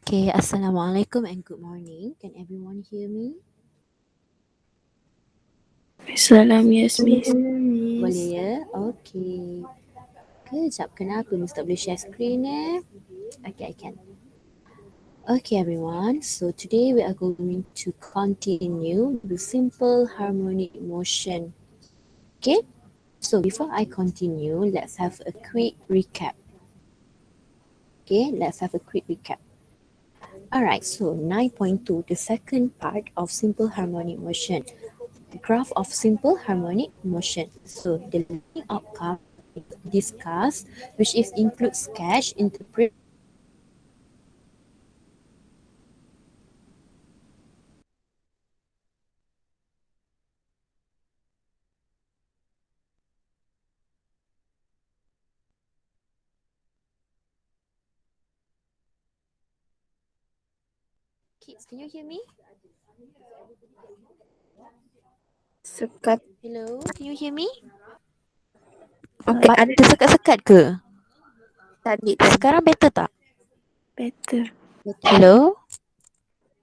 Okay, Assalamualaikum and good morning. Can everyone hear me? Salam, yes, miss. Boleh ya? Okay. Kejap, kenapa Miss tak boleh share screen Okay, I can. Okay everyone, so today we are going to continue with simple harmonic motion. Okay, so before I continue, let's have a quick recap. Okay, let's have a quick recap. Alright, so 9.2, the second part of simple harmonic motion. Graph of simple harmonic motion. So the learning outcome discussed, which is include sketch, interpret. Kids, can you hear me? Sekat. Hello, can you hear me? Okay, Ada tersekat-sekat ke? tadi. Sekarang better tak? Better. Hello?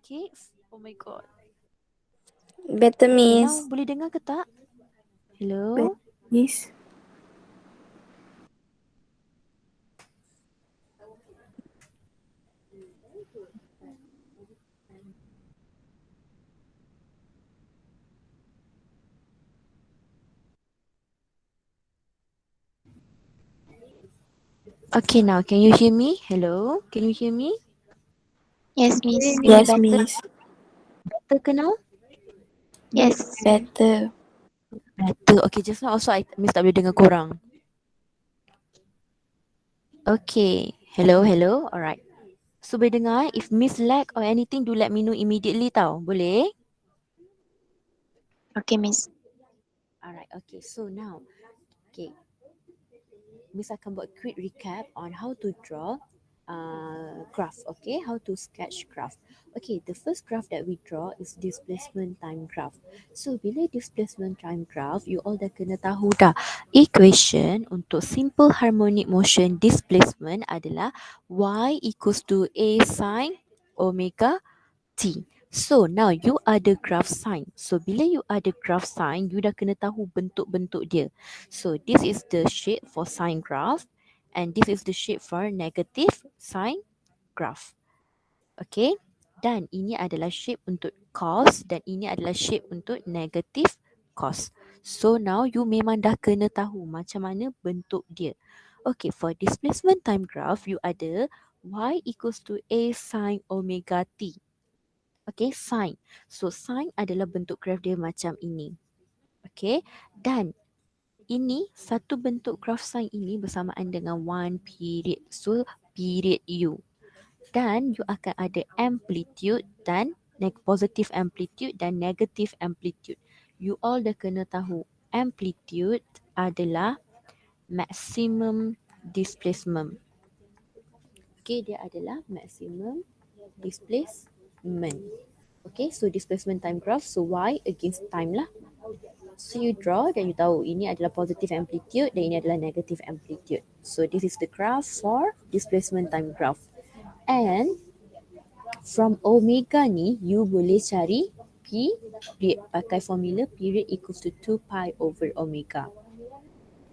Kids, oh my god. Better, Okay, now miss. boleh dengar ke tak? Hello? Better, miss. Okay, now can you hear me? Hello? Can you hear me? Yes, miss. Yes, Better? miss. Better ke now? Yes. Better. Better. Okay, just now also Miss tak boleh dengar korang. Okay. Hello, hello. Alright. So boleh dengar, if Miss lag or anything, do let me know immediately tau. Boleh? Okay, miss. Alright, okay. So now, okay. Miss akan buat quick recap on how to draw graph, okay? How to sketch graph. Okay, the first graph that we draw is displacement time graph. So, bila displacement time graph, you all dah kena tahu dah. Equation untuk simple harmonic motion displacement adalah y equals to a sin omega T. So now you ada graph sign. So bila you ada graph sign, you dah kena tahu bentuk-bentuk dia. So this is the shape for sine graph and this is the shape for negative sine graph. Okay. Dan ini adalah shape untuk cos dan ini adalah shape untuk negative cos. So now you memang dah kena tahu macam mana bentuk dia. Okay, for displacement time graph, you ada y equals to a sin omega t. Okay, sine. So sine adalah bentuk graf dia macam ini. Okay, dan ini satu bentuk graf sine ini bersamaan dengan one period. So period U. Dan you akan ada amplitude dan positive amplitude dan negative amplitude. You all dah kena tahu amplitude adalah maximum displacement. Okay, dia adalah maximum displacement. Okay, so displacement time graph. So y against time lah. So you draw dan you tahu ini adalah positive amplitude dan ini adalah negative amplitude. So this is the graph for displacement time graph. And from omega ni, you boleh cari period. Pakai formula period equals to 2 pi over omega.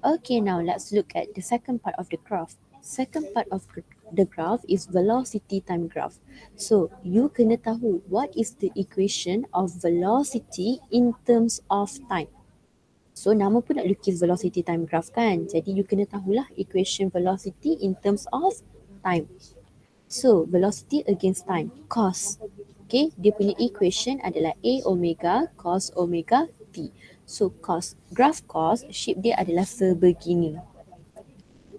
Okay, now let's look at the second part of the graph. Second part of the graph is velocity time graph. So, you kena tahu what is the equation of velocity in terms of time. So, nama pun nak lukis velocity time graph kan? Jadi, you kena tahulah equation velocity in terms of time. So, velocity against time, cos. Okay, dia punya equation adalah A omega cos omega T. So, cos, graph cos, shape dia adalah sebegini.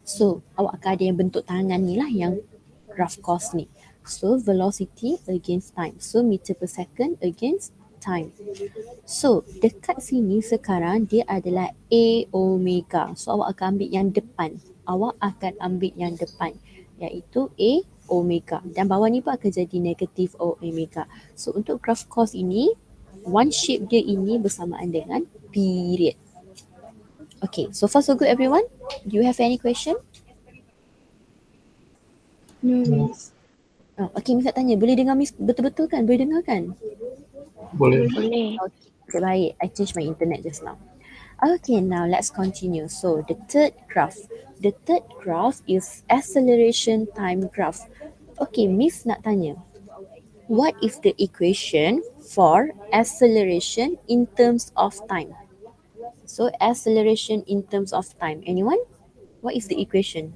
So, awak akan ada yang bentuk tangan ni lah yang graph cos ni. So, velocity against time. So, meter per second against time. So, dekat sini sekarang dia adalah A omega. So, awak akan ambil yang depan. Awak akan ambil yang depan. Iaitu A omega. Dan bawah ni pun akan jadi negatif omega. So, untuk graph cos ini, one shape dia ini bersamaan dengan period. Okay, so far so good everyone? Do you have any question? No, miss. Oh, okay, Miss nak tanya, boleh dengar Miss betul-betul kan? Boleh dengar kan? Boleh. Boleh. Okay, baik. I change my internet just now. Okay, now let's continue. So the third graph. The third graph is acceleration time graph. Okay, Miss nak tanya. What is the equation for acceleration in terms of time? So acceleration in terms of time. Anyone? What is the equation?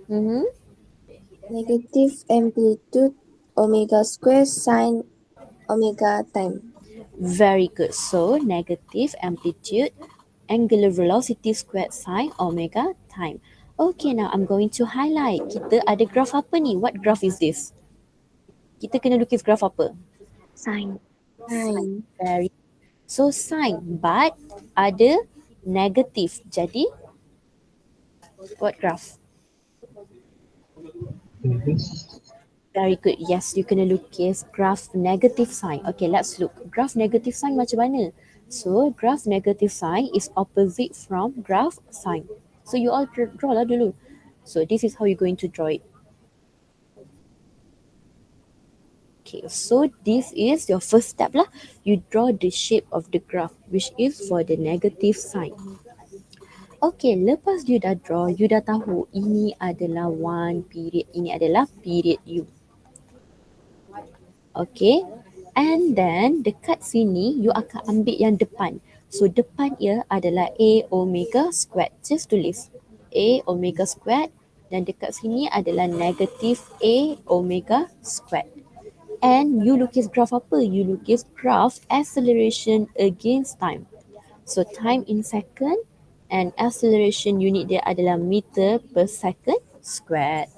Mm-hmm. Negative amplitude omega square sine omega time. Very good. So negative amplitude angular velocity squared sine omega time. Okay, now I'm going to highlight. Kita ada graph apa ni? What graph is this? Kita kena lukis graph apa? Sign. Sine. Sine. Very. So sine, but ada negative. Jadi what graph? Inverse. Very good. Yes, you kena lukis graph negative sign. Okay, let's look. Graph negative sign macam mana? So, graph negative sign is opposite from graph sign. So, you all draw lah dulu. So, this is how you're going to draw it. Okay, so this is your first step lah. You draw the shape of the graph, which is for the negative sign. Okay, lepas you dah draw, you dah tahu ini adalah one period, ini adalah period U. Okay, and then dekat sini you akan ambil yang depan. So depan ia adalah A omega squared. Just tulis A omega squared dan dekat sini adalah negative A omega squared. And you lukis graph apa? You lukis graph acceleration against time. So time in second and acceleration unit dia adalah meter per second squared.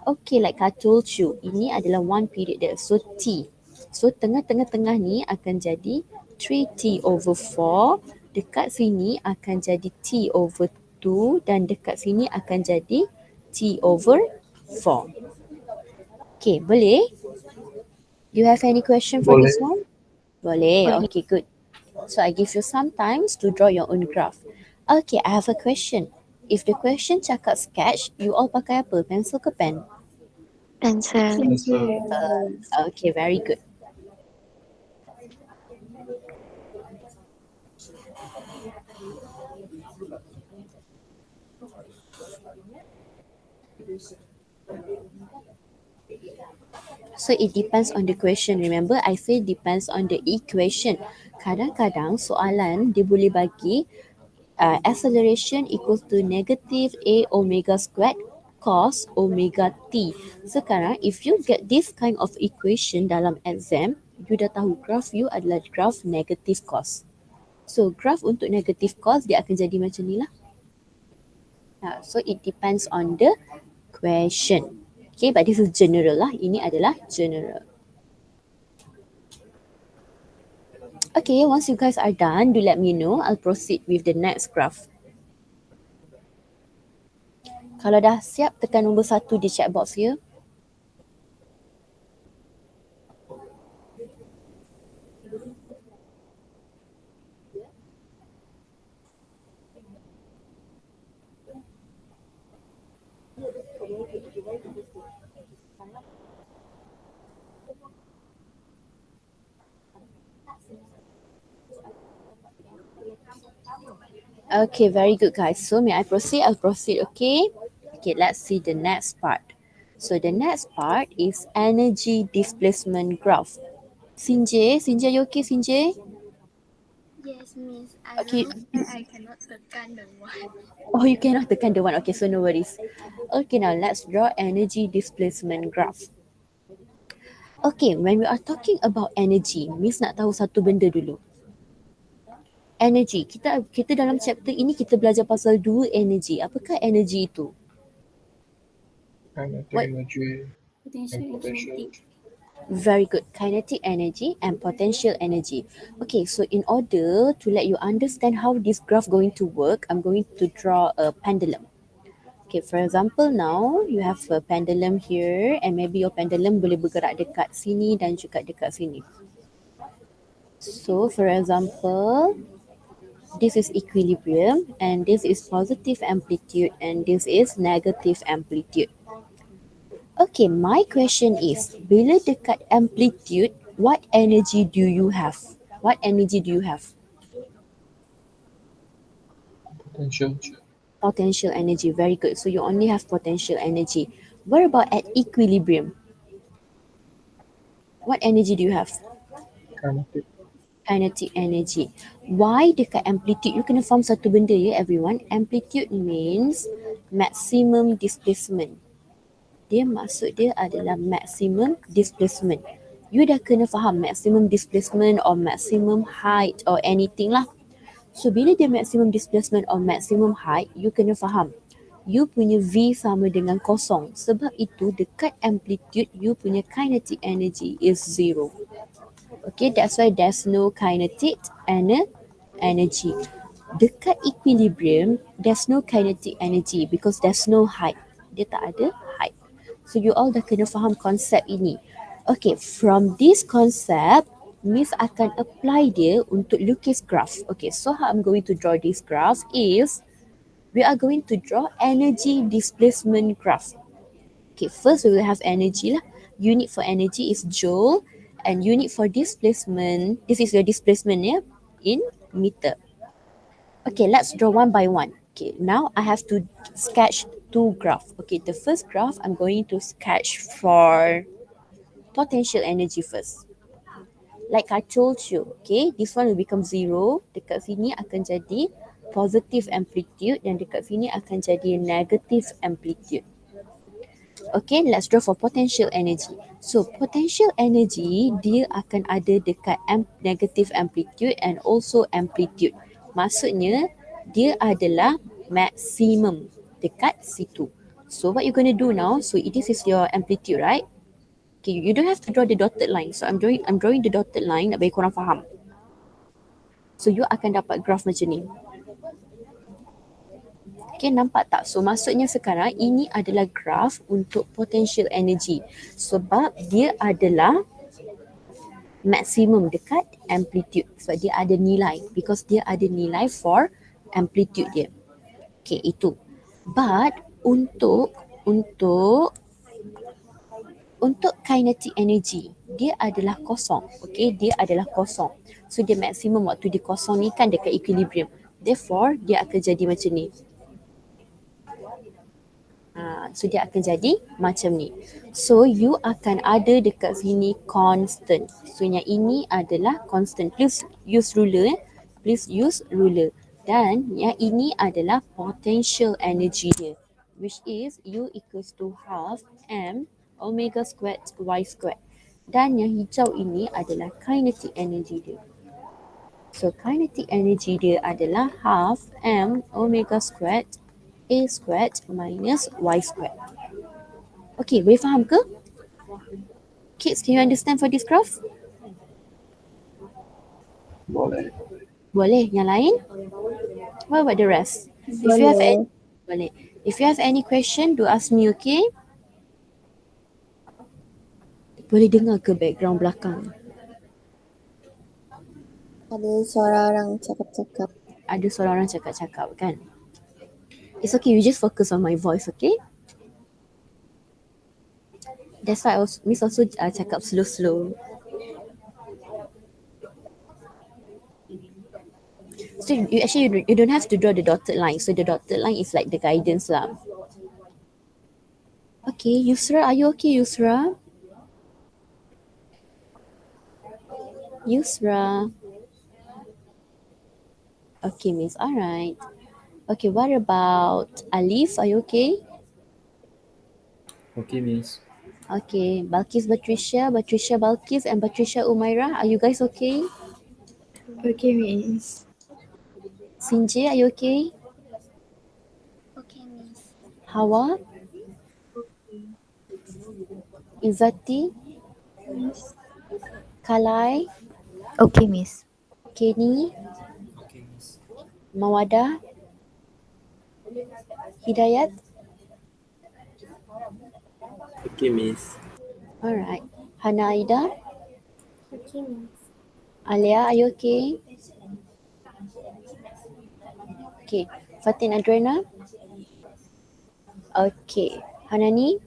Okay, like I told you, ini adalah one period dia. So T. So tengah-tengah-tengah ni akan jadi 3T over 4. Dekat sini akan jadi T over 2 dan dekat sini akan jadi T over 4. Okay, boleh? You have any question for Boleh. this one? Boleh. Boleh. Okay, good. So I give you some time to draw your own graph. Okay, I have a question. If the question cakap sketch, you all pakai apa? Pencil ke pen? Pencil. Pencil. Okay, very good. So it depends on the question. Remember, I say depends on the equation. Kadang-kadang soalan dia boleh bagi acceleration equals to negative A omega squared cos omega t. Sekarang, if you get this kind of equation dalam exam, you dah tahu graph you adalah graph negative cos. So, graph untuk negative cos, dia akan jadi macam ni lah. So, it depends on the question. Okay, but this is general lah. Ini adalah general. Okay, once you guys are done, do let me know. I'll proceed with the next graph. Kalau dah siap, tekan nombor 1 di chat box ya. Okay, very good guys. So may I proceed? I'll proceed, okay? Okay, let's see the next part. So the next part is energy displacement graph. Sinjay, you okay, Sinjay? Yes, Miss. I Okay. know that I cannot tekan the one. Oh, you cannot tekan the one. Okay, so no worries. Okay, now let's draw energy displacement graph. Okay, when we are talking about energy, Miss nak tahu satu benda dulu. Energy. Kita dalam chapter ini kita belajar pasal dua energy. Apakah energy itu? Kinetic What? energy Potential and potential. kinetic. Very good. Kinetic energy and potential energy. Okay, so in order to let you understand how this graph going to work, I'm going to draw a pendulum. Okay, for example, now you have a pendulum here and maybe your pendulum boleh bergerak dekat sini dan juga dekat sini. So, for example, This is equilibrium, and this is positive amplitude, and this is negative amplitude. Okay, my question is, bila dekat amplitude, what energy do you have? What energy do you have? Potential. Potential energy, very good. So you only have potential energy. What about at equilibrium? What energy do you have? Kinetic. Kinetic energy. Why dekat amplitude? You kena faham satu benda ya everyone. Amplitude means maximum displacement. Dia maksud dia adalah maximum displacement. You dah kena faham maximum displacement or maximum height or anything lah. So bila dia maximum displacement or maximum height, you kena faham you punya V sama dengan kosong. Sebab itu dekat amplitude you punya kinetic energy is zero. Okay, that's why there's no kinetic energy. Dekat equilibrium, there's no kinetic energy because there's no height. Dia tak ada height. So you all dah kena faham konsep ini. Okay, from this concept, Miss akan apply dia untuk lukis graph. Okay, so how I'm going to draw this graph is, we are going to draw energy displacement graph. Okay, first we will have energy lah. Unit for energy is joule, and unit for displacement, this is your displacement ya, in meter. Okay, let's draw one by one. Okay, now I have to sketch two graphs. Okay, the first graph I'm going to sketch for potential energy first. Like I told you, okay, this one will become zero. Dekat sini akan jadi positive amplitude, dan dekat sini akan jadi negative amplitude. Okay, let's draw for potential energy. So potential energy dia akan ada dekat negative amplitude and also amplitude. Maksudnya dia adalah maximum dekat situ. So what you gonna do now? So this is your amplitude, right? Okay, you don't have to draw the dotted line. So I'm drawing the dotted line nak bagi korang faham. So you akan dapat graph macam ni. Okay, nampak tak? So maksudnya sekarang ini adalah graf untuk potential energy. Sebab dia adalah maksimum dekat amplitude. Sebab dia ada nilai. Because dia ada nilai for amplitude dia. Okay, itu. But untuk kinetic energy, dia adalah kosong. Okay, dia adalah kosong. So dia maksimum waktu dia kosong ni kan dekat equilibrium. Therefore, dia akan jadi macam ni. So dia akan jadi macam ni. So you akan ada dekat sini constant. So yang ini adalah constant. Please use ruler. Please use ruler. Dan yang ini adalah potential energy dia, which is U equals to half M omega squared Y squared. Dan yang hijau ini adalah kinetic energy dia. So kinetic energy dia adalah half M omega squared A squared minus Y squared. Okay, boleh faham ke? Kids, can you understand for this graph? Boleh. Boleh. Yang lain? What about the rest? If you have any, boleh. If you have any question, do ask me, okay? Boleh dengar ke background belakang? Ada suara orang cakap-cakap. Ada suara orang cakap-cakap kan? It's okay, you just focus on my voice, okay? That's why Miss also cakap slow-slow. So you don't have to draw the dotted line. So the dotted line is like the guidance lah. Okay, Yusra, are you okay, Yusra? Yusra. Okay, Miss. Alright. Okay, what about Alif? Are you okay? Okay, Miss. Okay, Balkis, Patricia, Balkis, and Patricia Umaira. Are you guys okay? Okay, Miss. Sinjay, are you okay? Okay, Miss. Hawa? Izzati? Kalai? Okay, Miss. Kenny? Okay, Miss. Mawada? Hidayat? Okay, Miss. Alright. Hana Aida? Okay, Miss. Alia, are you okay? Okay. Fatin Adrena. Okay. Hanani.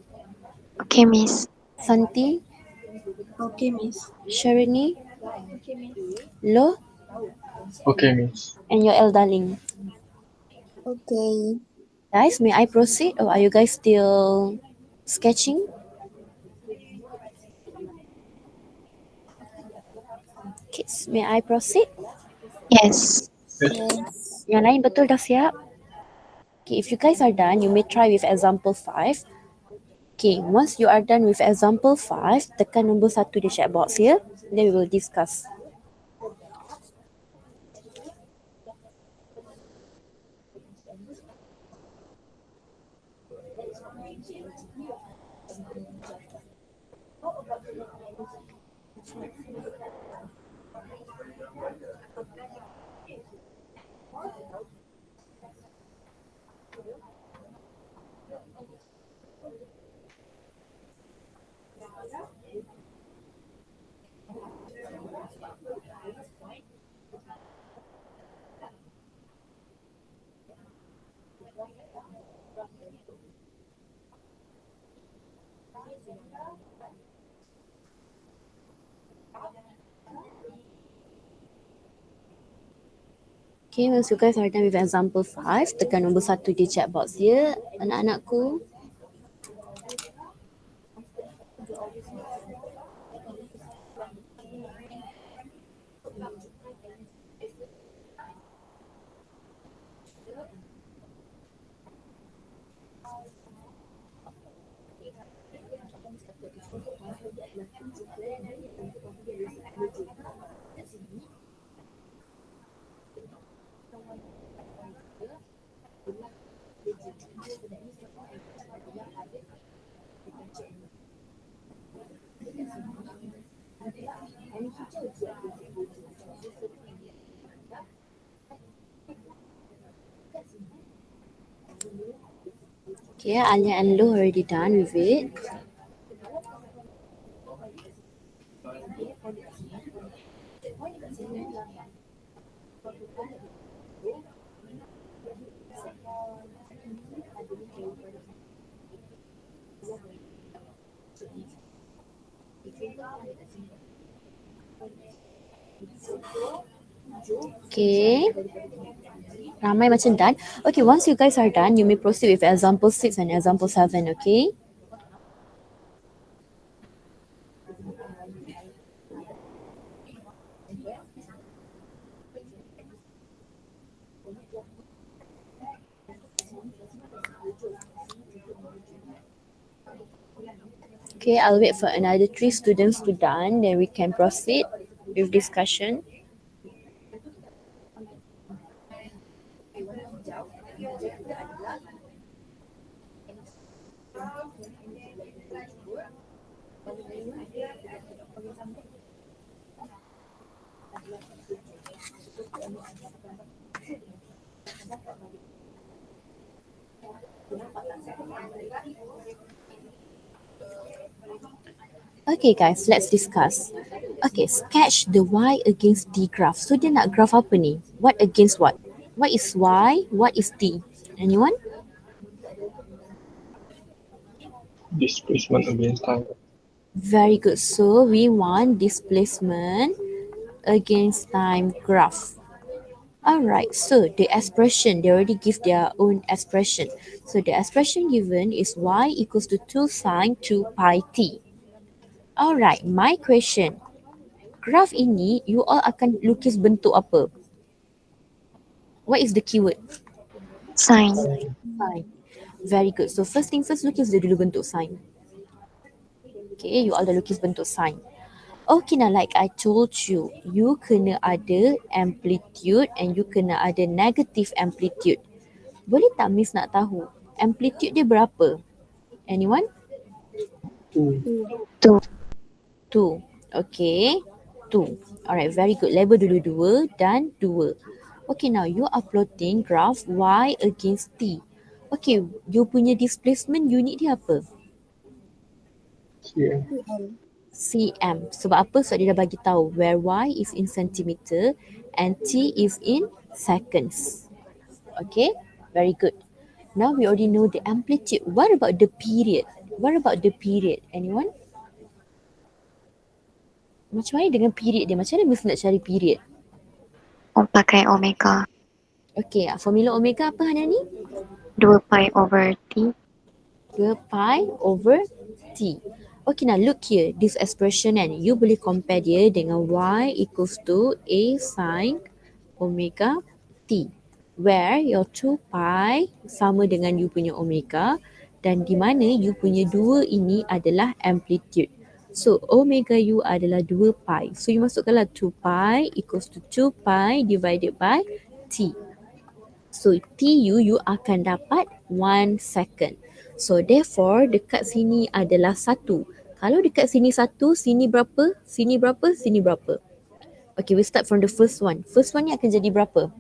Okay, Miss. Santi. Okay, Miss. Sharini. Lo. Okay, Miss. And your El Darling. Okay. Guys, may I proceed or are you guys still sketching? Kids, may I proceed? Yes. Yes. Yes. Yang lain betul dah siap? Okay, if you guys are done, you may try with example 5. Okay, once you are done with example 5, tekan nombor 1 di chat box here. Then we will discuss. Okay, once you guys are done with example 5, tekan nombor 1 di chat box here, anak-anakku. Okay, Alia and Lo already done with it. Okay, ramai macam done. Okay, once you guys are done, you may proceed with example 6 and example 7, okay? Okay, I'll wait for another 3 students to done, then we can proceed with discussion. Okay guys, let's discuss. Okay, sketch the Y against T graph. So dia nak graph apa ni? What against what? What is Y? What is T? Anyone? Displacement against time. Very good. So we want displacement against time graph. Alright, so the expression, they already give their own expression. So the expression given is Y equals to 2 sine 2 pi T. Alright, my question. Graph ini, you all akan lukis bentuk apa? What is the keyword? Sign. Sine. Very good. So first thing first, lukis dia dulu bentuk sine. Okay, you all dah lukis bentuk sine. Okay, now like I told you, you kena ada amplitude and you kena ada negative amplitude. Boleh tak Miss nak tahu amplitude dia berapa? Anyone? 2. 2. 2. Okay. 2. Alright, very good. Label dulu 2 dan 2. Okay, now you are plotting graph Y against T. Okay, you punya displacement unit dia apa? CM. cm. Sebab apa? Sebab dia dah bagi tahu where Y is in centimeter and T is in seconds. Okay, very good. Now we already know the amplitude. What about the period? What about the period? Anyone? Macam mana dengan period dia? Macam mana Miss nak cari period? Pakai omega. Okay, formula omega apa Hana ni? 2 pi over T. 2 pi over T. Okay, now look here. This expression kan, you boleh compare dia dengan Y equals to A sin omega T. Where your 2 pi sama dengan you punya omega dan di mana you punya 2 ini adalah amplitude. So, omega u adalah 2 pi. So, you masukkanlah 2 pi equals to 2 pi divided by T. So, TU you akan dapat 1 second. So, therefore, dekat sini adalah 1. Kalau dekat sini 1, sini berapa? Sini berapa? Sini berapa? Okay, we start from the first one. First one ni akan jadi berapa?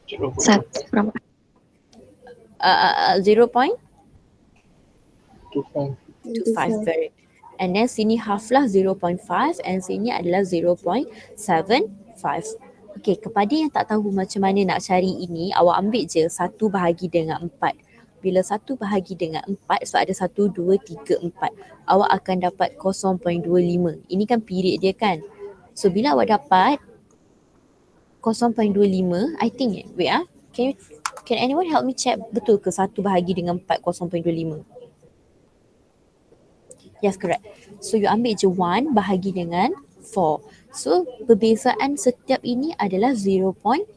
1 berapa? 0.25. 25. Very. And then sini half lah 0.5 and sini adalah 0.75. Okay, kepada yang tak tahu macam mana nak cari ini, awak ambil je 1 bahagi dengan 4. Bila 1 bahagi dengan 4, so ada 1, 2, 3, 4. Awak akan dapat 0.25. Ini kan period dia kan. So bila awak dapat 0.25, I think, wait can anyone help me check betul ke 1 bahagi dengan 4 0.25? Yes, correct. So you ambil je 1 bahagi dengan 4. So perbezaan setiap ini adalah 0.25.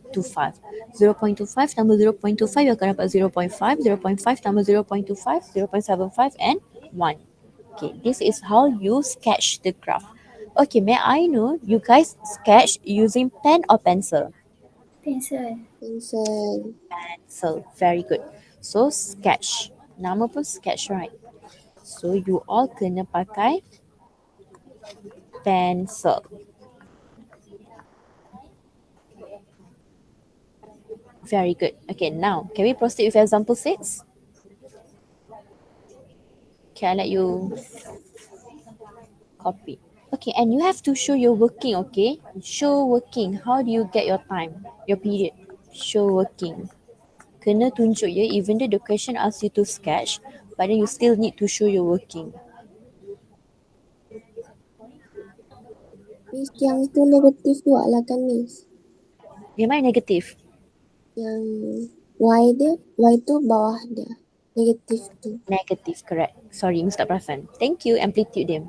0.25 tambah 0.25 you akan dapat 0.5. 0.5 tambah 0.25, 0.75 and 1. Okay, this is how you sketch the graph. Okay, may I know you guys sketch using pen or pencil? Pencil. Pencil. Pencil, very good. So sketch. Nama pun sketch, right? So you all kena pakai pencil. Very good. Okay, now can we proceed with example 6? Okay, I let you copy. Okay, and you have to show your working, okay? Show working. How do you get your time, your period? Show working. Kena tunjuk ya, even though the question asks you to sketch, but then you still need to show your working. Miss, yang tu negatif tu lah kan Miss? Yang mana negatif? Yang Y tu bawah dia. Negatif tu. Negatif, correct. Sorry, Miss tak perasan. Thank you, amplitude dia.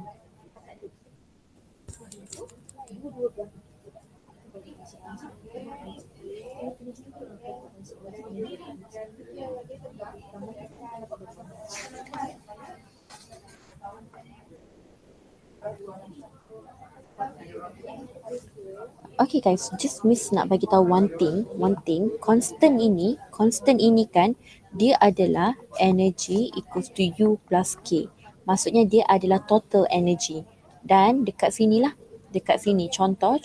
Okay guys, just Miss nak bagi tahu one thing, constant ini kan dia adalah energy equals to U plus K. Maksudnya dia adalah total energy. Dan dekat sini contoh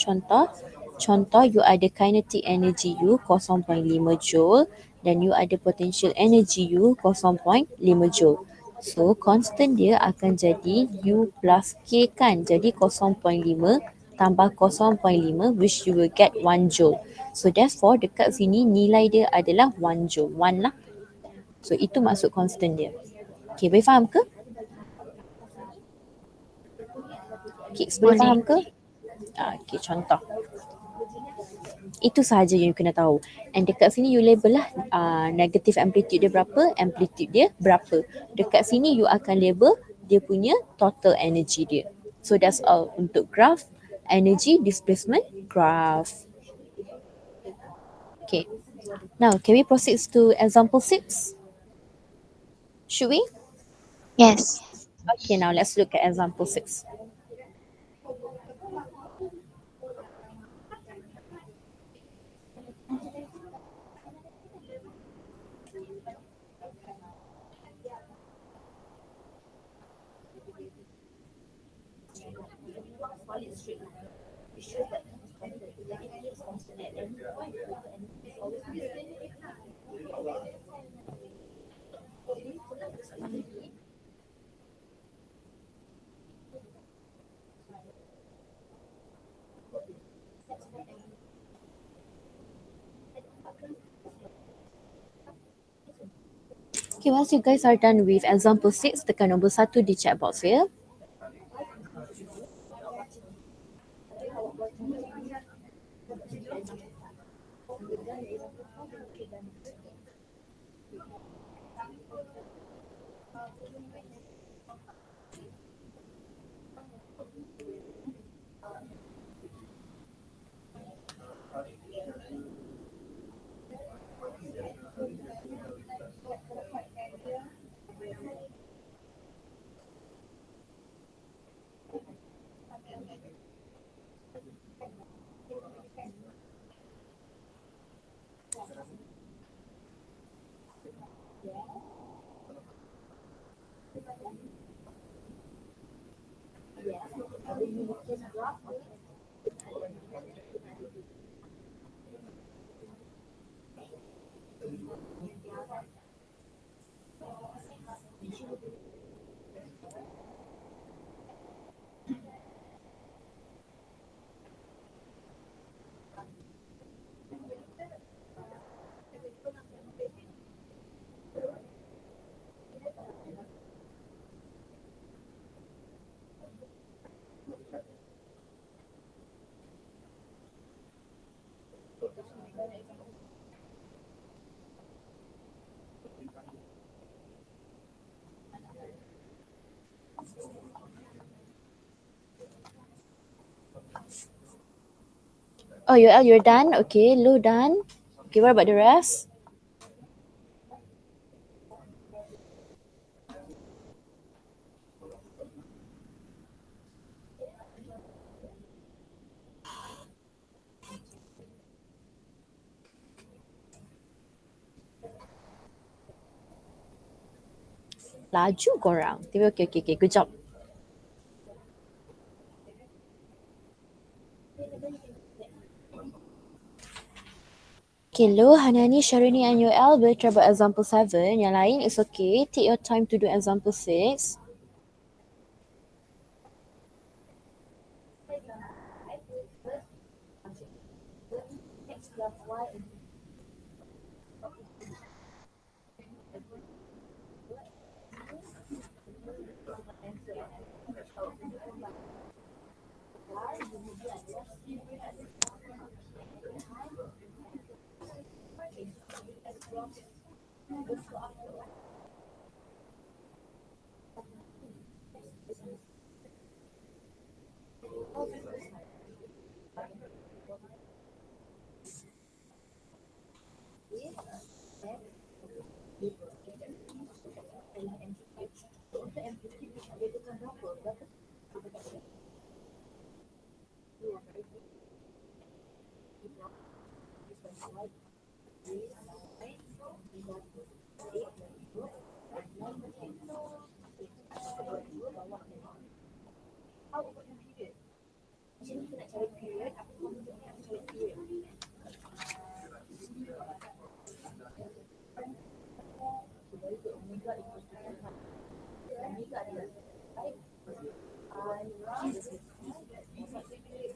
you ada kinetic energy U 0.5 joule dan you ada potential energy U 0.5 joule. So constant dia akan jadi U plus K kan, jadi 0.5 tambah 0.5 which you will get 1 joule. So therefore dekat sini nilai dia adalah 1 joule. 1 lah. So itu maksud constant dia. Okay, boleh faham ke? Kids boleh Boleh. faham ke? Okay, contoh. Itu sahaja yang you kena tahu. And dekat sini you label lah negative amplitude dia berapa, amplitude dia berapa. Dekat sini you akan label dia punya total energy dia. So that's all untuk graph energy displacement graph. Okay. Now, can we proceed to example 6? Should we? Yes. Okay, now let's look at example 6. Okay, once you guys are done with example 6, tekan nombor 1 di chat box ya. Oh, you're done? Okay, Lu done. Okay, what about the rest? Laju korang. Tapi okay, good job. Okay, Lu, Hanani, Sharini and Yoel boleh try buat example 7. Yang lain is okay. Take your time to do example 6.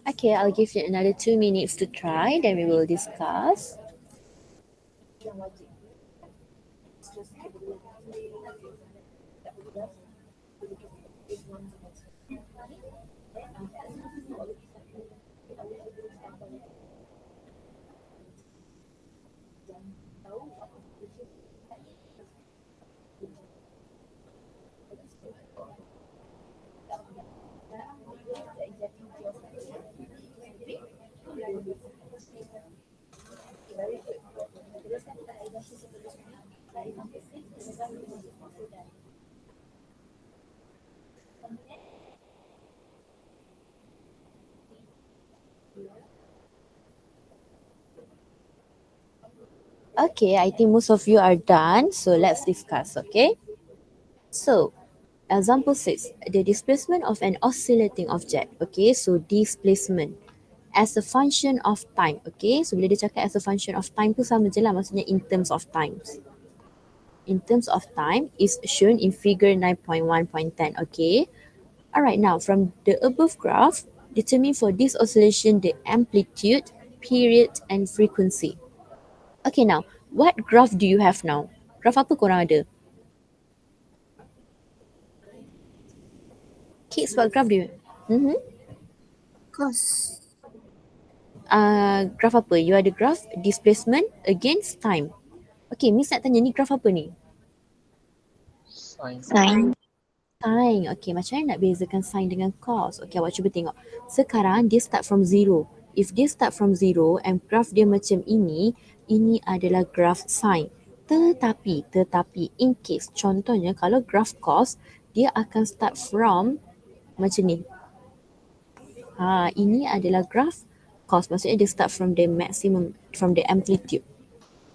Okay, I'll give you another 2 minutes to try, then we will discuss. Okay, I think most of you are done, so let's discuss, okay? So, example 6, the displacement of an oscillating object, okay? So, displacement as a function of time, okay? So, bila dia cakap as a function of time tu sama je lah, maksudnya in terms of times. In terms of time is shown in figure 9.1.10, okay? Alright, now from the above graph, determine for this oscillation the amplitude, period and frequency. Okay, now what graph do you have now? Graph apa korang ada? Okay, sebab graph dia. Cos. Graph apa? You ada graph displacement against time. Okay, Miss nak tanya ni graph apa ni? Sine. Sine. Sine. Okay, macam mana nak bezakan sine dengan cos? Okay, awak cuba tengok. Sekarang dia start from zero. If dia start from zero and graph dia macam ini adalah graph sine. Tetapi in case, contohnya kalau graph cos, dia akan start from macam ni. Ini adalah graph cos. Maksudnya dia start from the maximum, from the amplitude.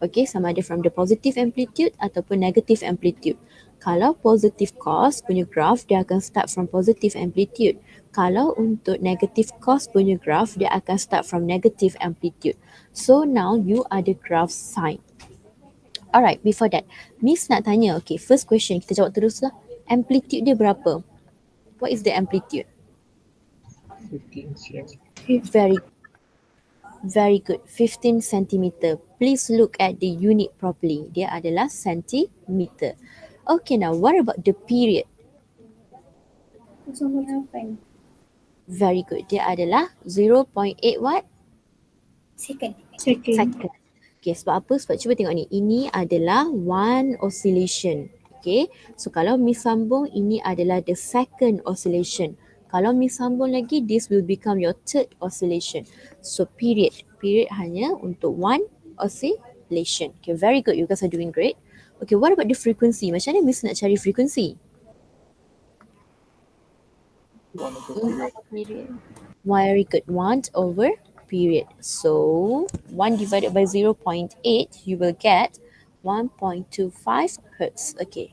Okay, sama ada from the positive amplitude ataupun negative amplitude. Kalau positive cos punya graph, dia akan start from positive amplitude. Kalau untuk negative cos punya graph, dia akan start from negative amplitude. So now you ada graph sine. Alright, before that, Miss nak tanya, okay, first question, kita jawab teruslah. Amplitude dia berapa? What is the amplitude? 15 cm. Very good. 15 centimeter. Please look at the unit properly. Dia adalah centimeter. Okay, now what about the period? 0.8 Very good. Dia adalah 0.8 what? second. Second. Okay, sebab apa? Sebab cuba tengok ni. Ini adalah one oscillation. Okay, so kalau Miss sambung, ini adalah the second oscillation. Kalau Miss sambung lagi, this will become your third oscillation. So period hanya untuk one oscillation. Okay, very good. You guys are doing great. Okay, what about the frequency? Macam mana Miss nak cari frequency? 1/period. Very good. 1/period. So 1 divided by 0.8, you will get 1.25 hertz. Okay.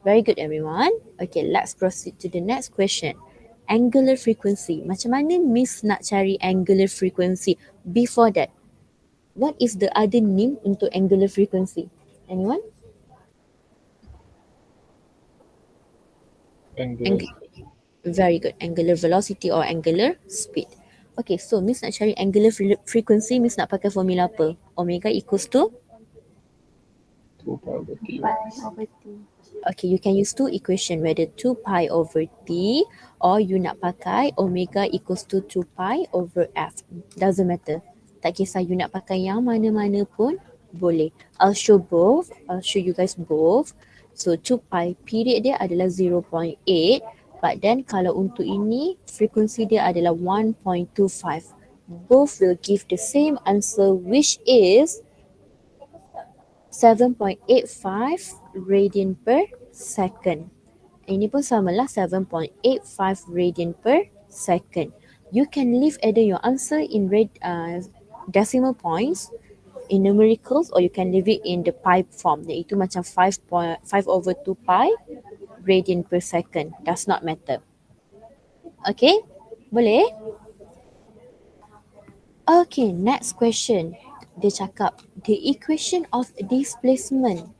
Very good, everyone. Okay, let's proceed to the next question. Angular frequency. Macam mana Miss nak cari angular frequency? Before that, what is the other name untuk angular frequency? Anyone? Angular. Very good. Angular velocity or angular speed. Okay, so Miss nak cari angular frequency, Miss nak pakai formula apa? Omega equals to? 2 pi/t. Okay, you can use two equation, whether 2 pi over t or you nak pakai omega equals to 2 pi over f. Doesn't matter. Tak kisah you nak pakai yang mana-mana pun boleh. I'll show you guys both. So 2 pi period dia adalah 0.8, but then kalau untuk ini frekuensi dia adalah 1.25. Both will give the same answer, which is 7.85 radian per second. Ini pun samalah 7.85 radian per second. You can leave either your answer in decimal points, in numericals, or you can leave it in the pi form. Iaitu macam 5/2 pi radian per second. Does not matter. Okay? Boleh? Okay, next question. Dia cakap, the equation of displacement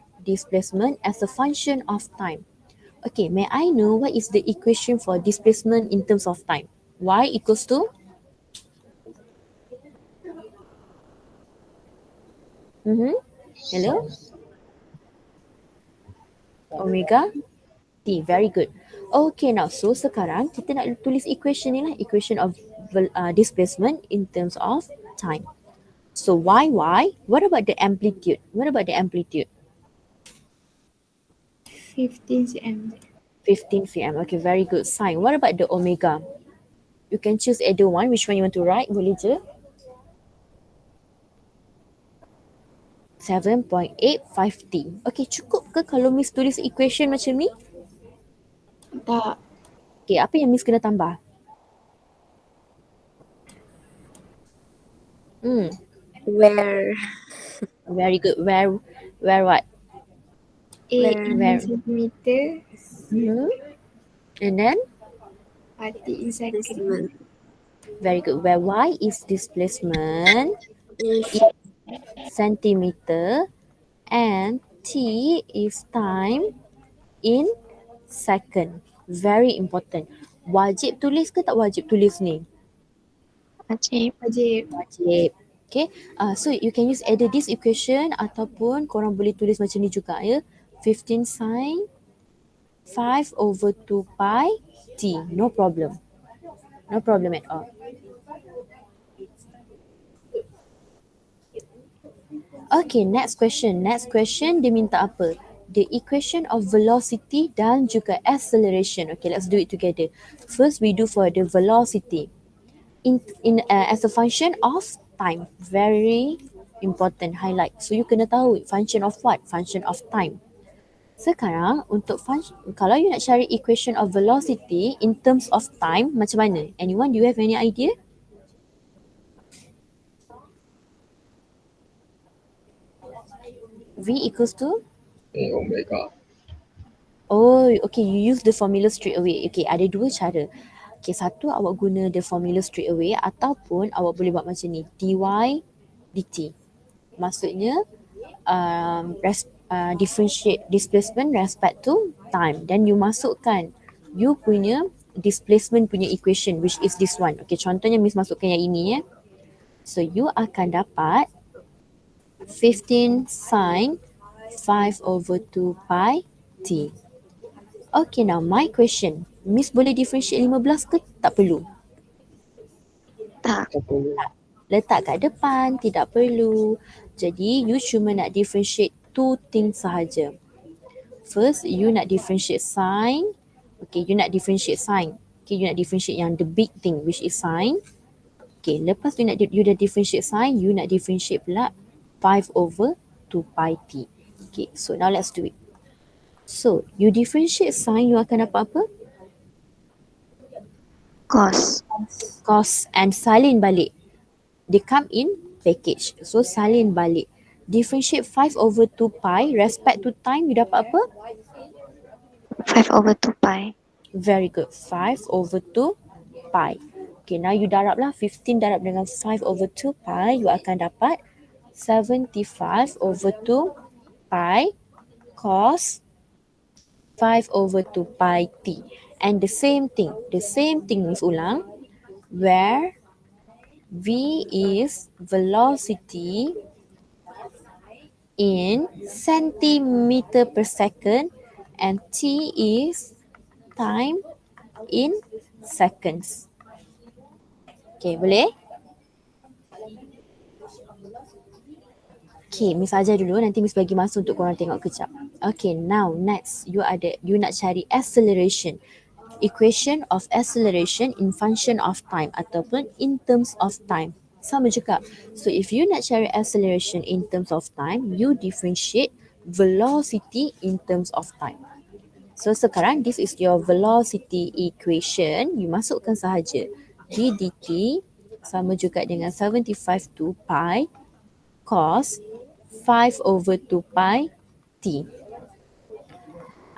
as a function of time. Okay, may I know what is the equation for displacement in terms of time? Y equals to? Hello? Omega T. Very good. Okay, now so sekarang kita nak tulis equation ni lah. Equation of displacement in terms of time. So y. What about the amplitude? 15 cm. 15 cm. Okay, very good. Sine. What about the omega? You can choose either one. Which one you want to write? Boleh je. 7.85t. Okay, cukup ke kalau Miss tulis equation macam ni? Tak. Okay, apa yang Miss kena tambah? Where? Very good. Where what? 8 centimeter. And then? T in second. Displacement. Very good. Where y is displacement, centimeter, and t is time in second. Very important. Wajib tulis ke tak wajib tulis ni? Wajib. Wajib. Okay. So you can use either this equation ataupun korang boleh tulis macam ni juga ya. 15 sine 5 over 2 pi t. No problem. No problem at all. Okay, next question. Next question dia minta apa? The equation of velocity dan juga acceleration. Okay, let's do it together. First, we do for the velocity. As a function of time. Very important highlight. So you kena tahu function of what? Function of time. Sekarang untuk kalau you nak cari equation of velocity in terms of time, macam mana? Anyone, do you have any idea? V equals to? Omega. Oh, okay, you use the formula straight away. Okay, ada dua cara. Okay, satu awak guna the formula straight away ataupun awak boleh buat macam ni, dy dt. Maksudnya differentiate displacement respect to time. Then you masukkan you punya displacement punya equation, which is this one. Okay, contohnya Miss masukkan yang ini ya. So you akan dapat 15 sin 5 over 2 pi t. Okay, now my question. Miss boleh differentiate 15 ke tak perlu? Tak. Tak perlu. Letak kat depan, tidak perlu. Jadi you cuma nak differentiate two things sahaja. First, you nak differentiate sin. Okay, you nak differentiate sin. Okay, you nak differentiate yang the big thing, which is sin. Okay, lepas you dah differentiate sin, you nak differentiate pula 5 over 2 pi t. Okay, so now let's do it. So, you differentiate sin, you akan dapat apa? Cos. Cos, and salin balik. They come in package. So, salin balik. Differentiate 5 over 2 pi, respect to time, you dapat apa? 5 over 2 pi. Very good. 5 over 2 pi. Okay, now you darab lah. 15 darab dengan 5 over 2 pi, you akan dapat 75 over 2 pi cos 5 over 2 pi t. And the same thing Miss ulang, where V is velocity in centimeter per second and T is time in seconds. Okay, boleh? Okay, Miss ajar dulu, nanti Miss bagi masa untuk korang tengok kejap. Okay, now next you nak cari acceleration. Equation of acceleration in function of time ataupun in terms of time. Sama juga. So if you nak cari acceleration in terms of time, you differentiate velocity in terms of time. So sekarang this is your velocity equation. You masukkan sahaja d dt sama juga dengan 75 2 pi cos 5 over 2 pi t.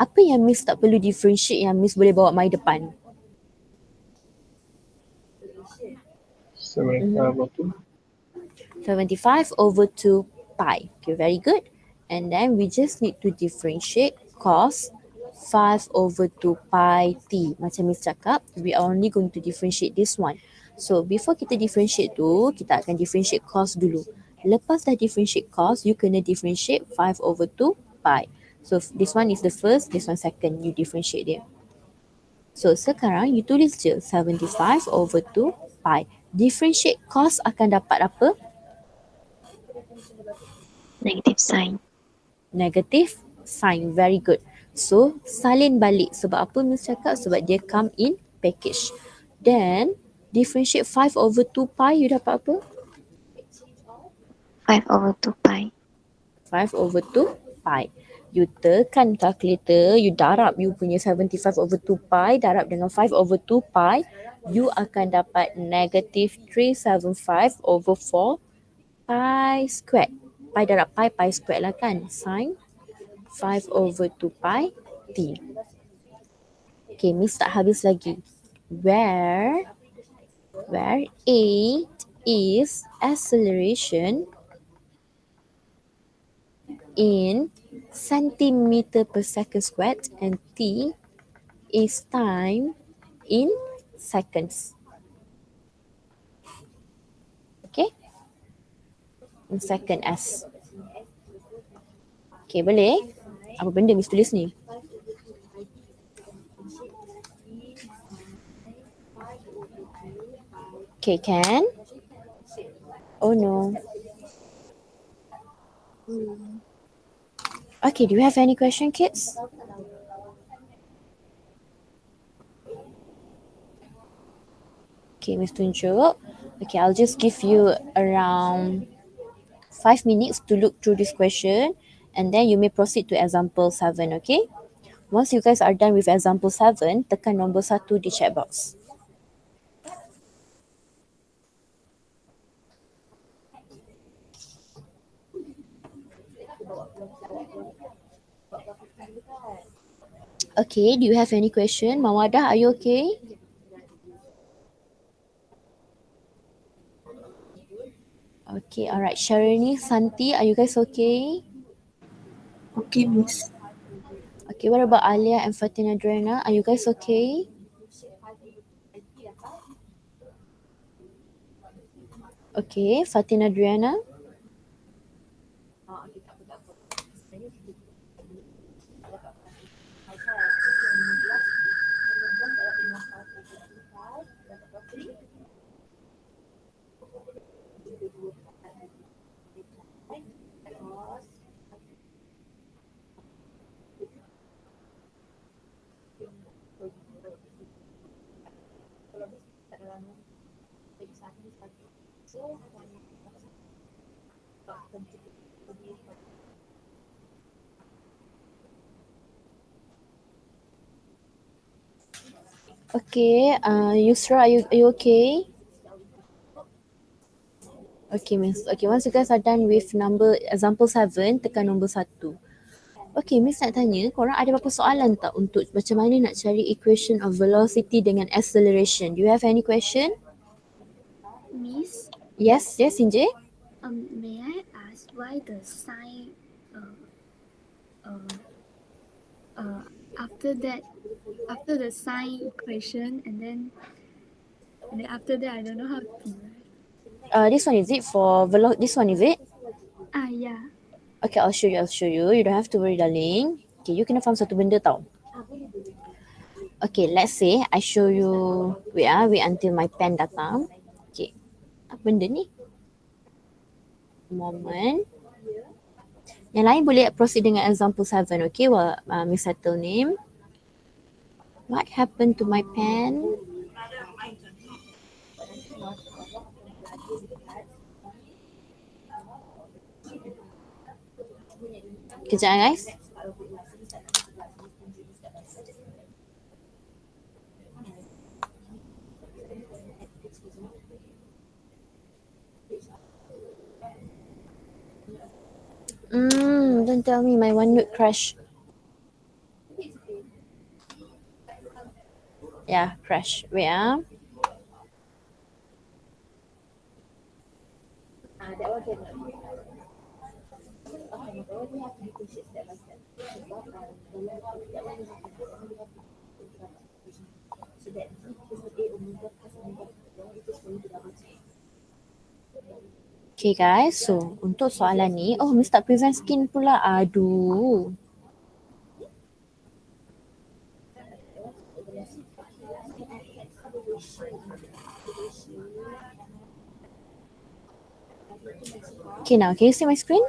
Apa yang Miss tak perlu differentiate yang Miss boleh bawa mai depan? 75 over 2 pi. Okay, very good. And then we just need to differentiate cos 5 over 2 pi t. Macam Miss cakap, we are only going to differentiate this one. So before kita differentiate tu, kita akan differentiate cos dulu. Lepas dah differentiate cos, you kena differentiate 5 over 2 pi. So this one is the first, this one second, you differentiate dia. So sekarang you tulis je 75 over 2 pi. Differentiate cos akan dapat apa? Negative sign. Negative sign. Very good. So salin balik. Sebab apa Miss cakap? Sebab dia come in package. Then differentiate 5 over 2 pi, you dapat apa? 5 over 2 pi. 5 over 2 pi. You tekan calculator, you darab you punya 75 over 2 pi, darab dengan 5 over 2 pi, you akan dapat negative 375 over 4 pi squared. Pi darab pi squared lah kan. Sin 5 over 2 pi t. Okay, Miss tak habis lagi. Where A is acceleration in centimeter per second squared and T is time in seconds. Okay? In second S. Okay, boleh? Apa benda Miss tulis ni? Okay, can? Oh no. Okay, do you have any question, kids? Okay, Miss Tunjuk. Okay, I'll just give you around 5 minutes to look through this question and then you may proceed to example 7, okay? Once you guys are done with example 7, tekan nombor 1 di chat box. Okay, do you have any question? Mawadah, are you okay? Okay, alright. Sharini, Santi, are you guys okay? Okay, Miss. Okay, what about Alia and Fatina Drena? Are you guys okay? Okay, Fatina Driana. Okay, Yusra, are you okay? Okay, Miss. Okay, once you guys are done with number example 7, tekan nombor 1. Okay, Miss nak tanya, korang ada berapa soalan tak untuk macam mana nak cari equation of velocity dengan acceleration? Do you have any question? Miss, Yes, Sinjay? may I ask why the sign after the sign equation and then after that I don't know how to write. This one is it for this one is it? Yeah. Okay, I'll show you. You don't have to worry, darling. Okay, you kena faham satu benda tau. Okay, let's say I show you. Wait until my pen datang. Okay, apa benda ni? Moment. Yang lain boleh proceed dengan example 7, okay? Well, Miss settle name. What happened to my pen? Kejap guys. Don't tell me my OneNote crashed. Yeah, crash. Wait Okay guys, so untuk soalan ni, oh Miss tak present skin pula. Aduh. Okay now, can you see my screen?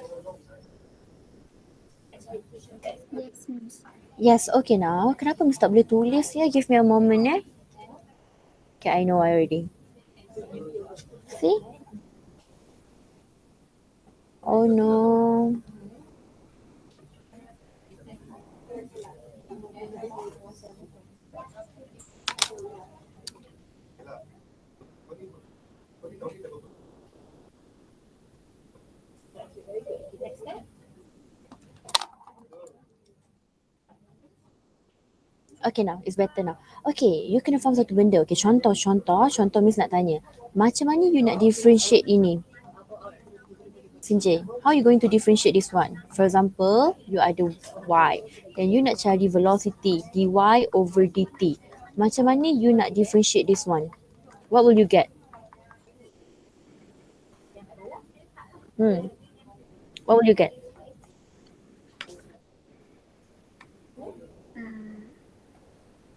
Yes, Miss. Yes, okay now. Kenapa Miss tak boleh tulis ya? Give me a moment Okay, I know already. See? Oh no. Okay now, it's better now. Okay, you kena faham satu benda. Okay, contoh Miss nak tanya. Macam mana you nak differentiate ini? Sinjay, how you going to differentiate this one? For example, you ada y. Then you nak cari velocity, dy over dt. Macam mana you nak differentiate this one? What will you get? What will you get?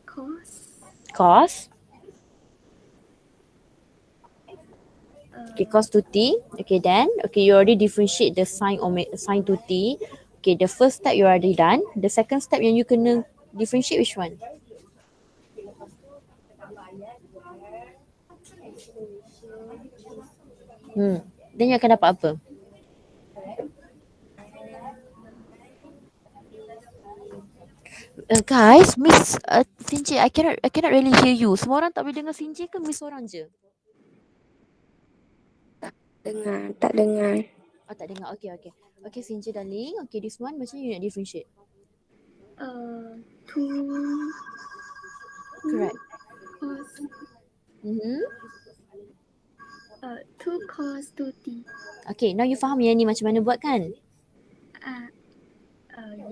Cos. Cos? Okay, cos 2t. Okay, then okay, you already differentiate the sine 2t. Okay, the first step you already done. The second step yang you kena differentiate which one? Then you akan dapat apa? Guys, Miss Sinji, I cannot really hear you. Semua orang tak boleh dengar Sinji ke Miss orang je? Tak dengar. Oh, tak dengar. Okay, okay. Okay, Sinji darling. Okay, this one macam you nak differentiate? 2 Correct. cos Mm-hmm. 2 cos 2t. Okay, now you faham yang ni macam mana buat kan?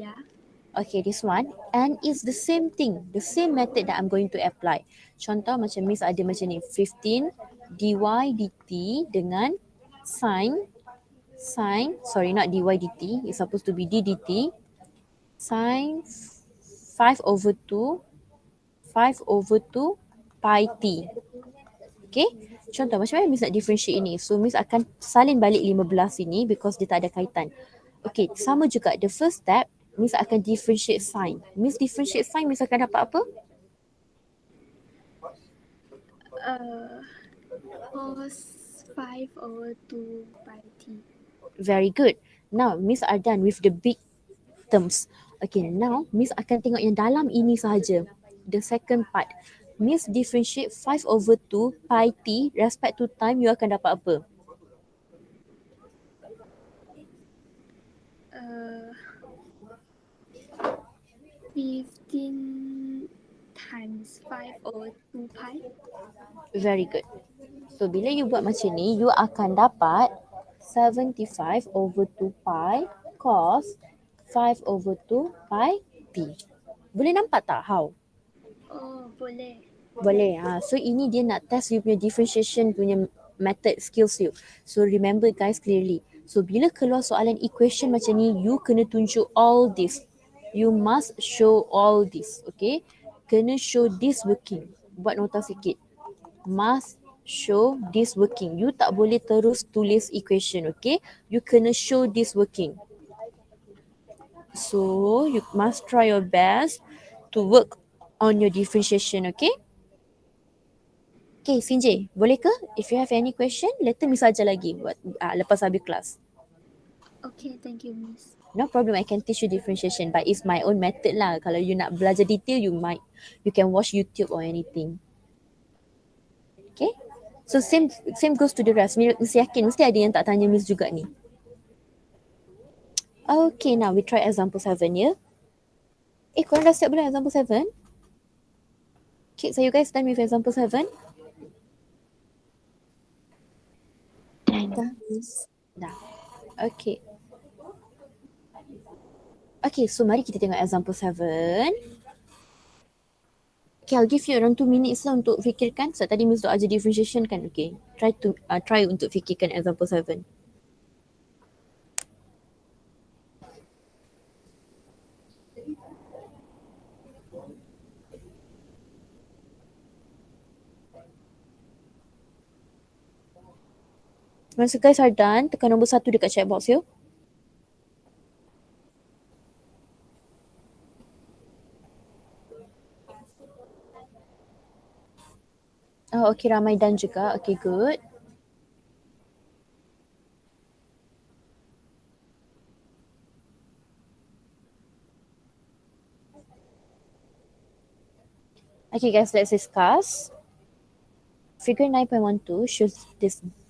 Yeah. Okay, this one. And it's the same thing. The same method that I'm going to apply. Contoh macam Miss ada macam ni. 15 dy dt dengan sorry, not dy dt. It's supposed to be d dt. Sin 5/2 pi t. Okay. Contoh macam mana Miss nak differentiate ini? So Miss akan salin balik 15 ini because dia tak ada kaitan. Okay, sama juga. The first step, Miss akan differentiate sign. Miss differentiate sign, Miss akan dapat apa? Cos 5/2 pi t. Very good. Now, Miss are done with the big terms. Okay, now Miss akan tengok yang dalam ini sahaja. The second part. Miss differentiate 5/2 pi t respect to time, you akan dapat apa? 15 times 5/2 pi. Very good. So, bila you buat macam ni, you akan dapat 75/2 pi cos 5/2 pi t. Boleh nampak tak how? Oh, boleh. Boleh. So ini dia nak test you punya differentiation punya method skills you. So remember guys clearly. So bila keluar soalan equation macam ni, you kena tunjuk all this. You must show all this. Okay. Kena show this working. Buat nota sikit. Must show this working. You tak boleh terus tulis equation. Okay. You kena show this working. So you must try your best to work on your differentiation. Okay. Okay, Sinjay, boleh ke? If you have any question, later Miss ajar lagi buat lepas habis kelas. Okay, thank you, Miss. No problem, I can teach you differentiation, but it's my own method lah. Kalau you nak belajar detail, you can watch YouTube or anything. Okay? So same goes to the rest. Mesti yakin, mesti ada yang tak tanya Miss juga ni. Okay, now we try example 7 ya. Korang dah siap belum example 7? Kids, are you guys done with example 7? Dah. Okay. Okay, so mari kita tengok example 7. Okay, I'll give you around 2 minutes lah untuk fikirkan. So tadi Miss Dok ajar differentiation kan? Okay, try untuk fikirkan example 7. Once you guys are done, tekan nombor 1 dekat chat box you. Oh, okay, ramai done juga. Okay, good. Okay guys, let's discuss. Figure 9.12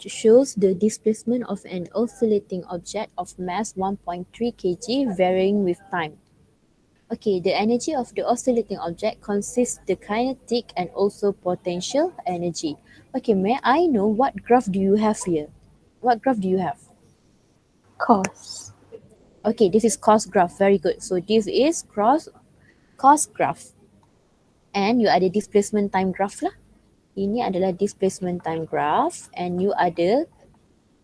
shows the displacement of an oscillating object of mass 1.3 kg varying with time. Okay, the energy of the oscillating object consists the kinetic and also potential energy. Okay, may I know what graph do you have here? What graph do you have? Cos. Okay, this is cos graph. Very good. So this is cos graph. And you ada displacement time graph lah. Ini adalah displacement time graph and you ada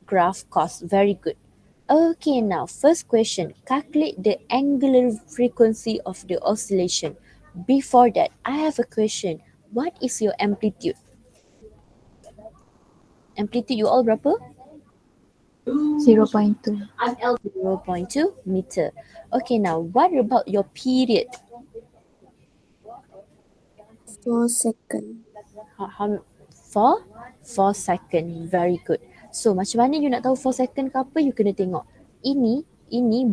graph cos. Very good. Okay, now first question. Calculate the angular frequency of the oscillation. Before that, I have a question. What is your amplitude? Amplitude you all berapa? 0.2. 0.2 meter. Okay, now what about your period? 4 second. For 4 second. Very good. So macam mana you nak tahu 4 second ke apa? You kena tengok. Ini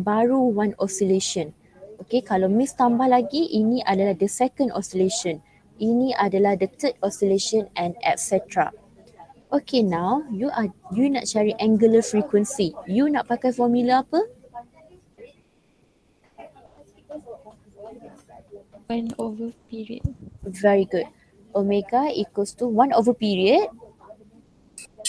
baru one oscillation. Okay, kalau Miss tambah lagi, ini adalah the second oscillation. Ini adalah the third oscillation and etc. Okay, now you nak cari angular frequency. You nak pakai formula apa? 1/period. Very good. Omega equals to 1 over period.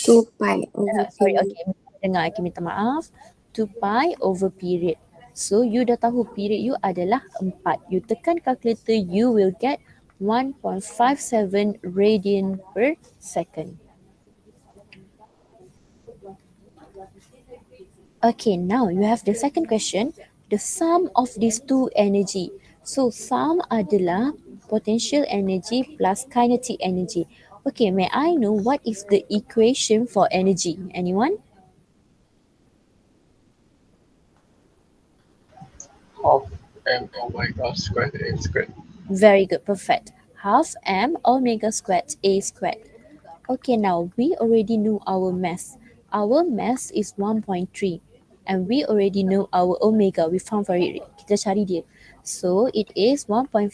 2 pi over Sorry, period. okay. Dengar, okay, minta maaf. 2 pi over period. So, you dah tahu period you adalah 4. You tekan calculator, you will get 1.57 radian per second. Okay, now you have the second question. The sum of these two energy. So, sum adalah potential energy plus kinetic energy. Okay, may I know what is the equation for energy? Anyone? Half m omega squared a squared. Very good, perfect. Half m omega squared a squared. Okay, now we already know our mass. Our mass is 1.3 and we already know our omega. We found for it. Kita cari dia. So it is 1.57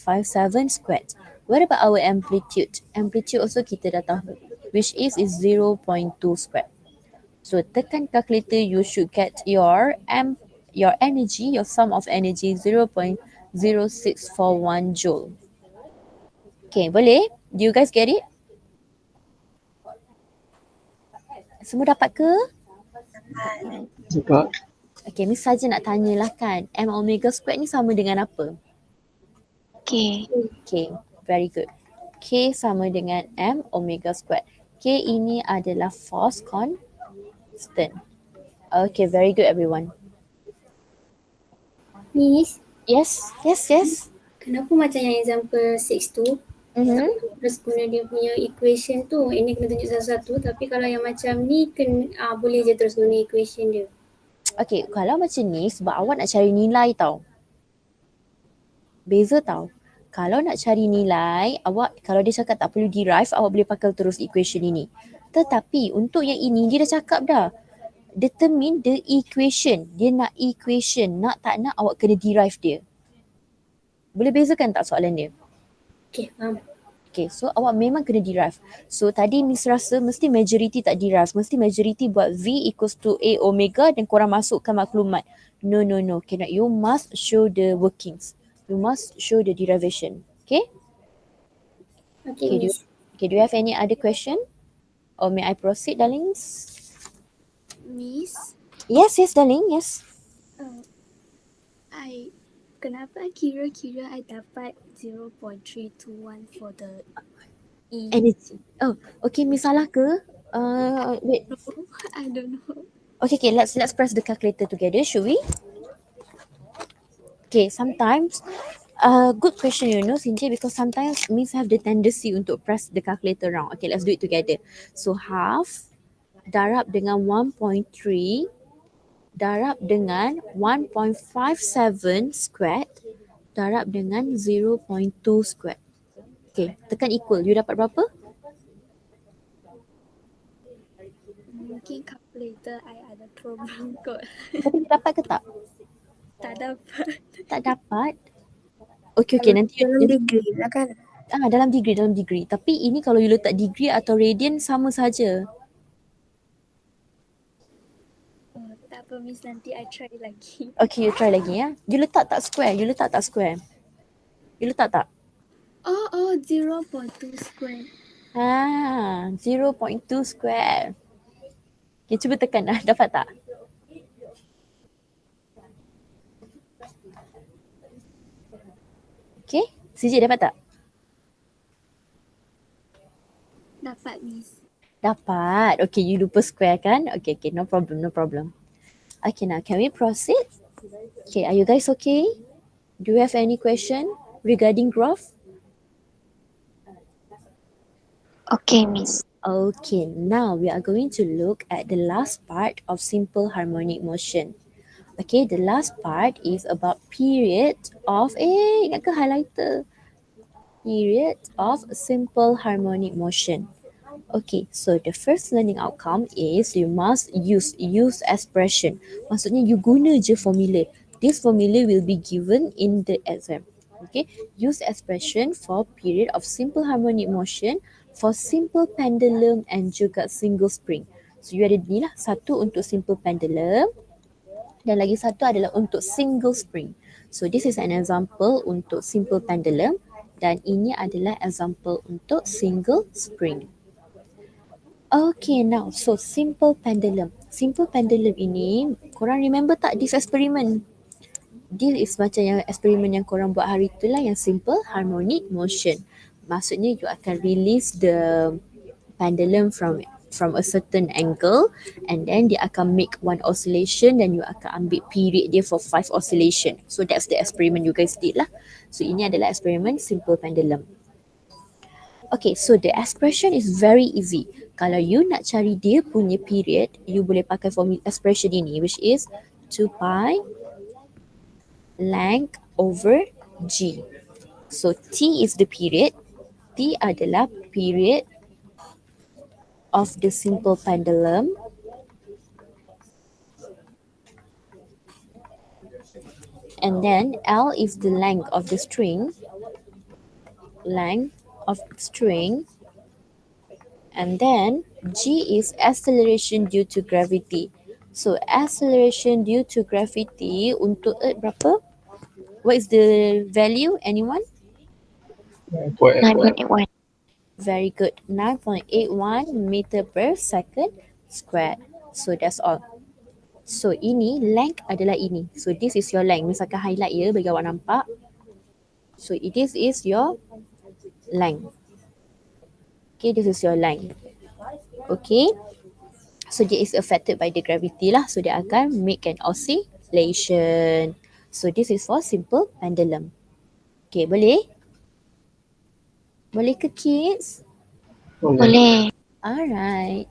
squared. What about our amplitude? Amplitude also kita dah tahu, which is 0.2 squared. So tekan calculator, you should get your energy, your sum of energy 0.0641 joule. Okay, boleh? Do you guys get it? Semua dapat ke? Juga Okay, Miss saja nak tanyalah kan, M omega squared ni sama dengan apa? K. K, very good. K sama dengan M omega squared. K ini adalah force constant. Okay, very good everyone. Miss, Yes. kenapa macam yang example 6 tu, terus guna dia punya equation tu, ini kena tunjuk satu-satu, tapi kalau yang macam ni boleh je terus guna equation dia. Okay, kalau macam ni sebab awak nak cari nilai tau. Beza tau. Kalau nak cari nilai, awak kalau dia cakap tak perlu derive, awak boleh pakai terus equation ini. Tetapi untuk yang ini, dia dah cakap dah. Determine the equation. Dia nak equation. Nak tak nak awak kena derive dia. Boleh bezakan tak soalan dia? Okay, faham. Okay, so awak memang kena derive. So tadi Miss rasa mesti majority tak derive. Mesti majority buat V equals to A omega dan korang masukkan maklumat. No. Cannot. You must show the workings. You must show the derivation. Okay? Okay, Okay, Miss. do you have any other question? Or may I proceed, darlings? Miss, Yes, darling. Yes. kenapa kira-kira I dapat 0.321 for the E? Energy. Oh, okay. Miss salah ke? Wait. I don't know. Okay. Let's press the calculator together, should we? Okay. Sometimes, good question, Sinjay, because sometimes Miss have the tendency untuk press the calculator round. Okay, let's do it together. So half darab dengan 1.3 darab dengan 1.57 squared darab dengan 0.2 squared. Okay, tekan equal. You dapat berapa? Mungkin calculator I ada problem kot. Tapi dapat ke tak? Tak dapat. Tak dapat. Okay. Nanti Dalam degree lah kan? dalam degree. Tapi ini kalau you letak degree atau radian sama saja. Tak apa Miss, nanti I try lagi. Okay, you try lagi ya. You letak tak square? You letak tak? 0.2 square. 0.2 square. Okay, cuba tekan dah. Dapat tak? Okay, CJ dapat tak? Dapat Miss. Dapat. Okay, you lupa square kan? Okay, no problem. Okay, now can we proceed? Okay, are you guys okay? Do you have any question regarding graph? Okay, Miss. Okay, now we are going to look at the last part of simple harmonic motion. Okay, the last part is about period of ingat ke highlighter? Period of simple harmonic motion. Okay, so the first learning outcome is you must use expression. Maksudnya you guna je formula. This formula will be given in the exam. Okay, use expression for period of simple harmonic motion for simple pendulum and juga single spring. So you ada ni lah, satu untuk simple pendulum dan lagi satu adalah untuk single spring. So this is an example untuk simple pendulum dan ini adalah example untuk single spring. Okay, now so simple pendulum. Simple pendulum ini, korang remember tak this experiment? This is macam yang eksperimen yang korang buat hari tu lah, yang simple harmonic motion. Maksudnya you akan release the pendulum from a certain angle and then dia akan make one oscillation dan you akan ambil period dia for 5 oscillation. So that's the experiment you guys did lah. So ini adalah eksperimen simple pendulum. Okay, so the expression is very easy. Kalau you nak cari dia punya period, you boleh pakai formula expression ini, which is 2 pi length over G. So T is the period. T adalah period of the simple pendulum. And then L is the length of the string. Length of string. And then G is acceleration due to gravity. So acceleration due to gravity untuk Earth berapa? What is the value? Anyone? 9.81. 9.81. Very good. 9.81 meter per second squared. So that's all. So ini length adalah ini. So this is your length. Misalkan highlight ya bagi awak nampak. So this is your length. Okay, this is your length. Okay. So dia is affected by the gravity lah. So dia akan make an oscillation. So this is for simple pendulum. Okay, boleh? Boleh ke kids? Boleh. Alright.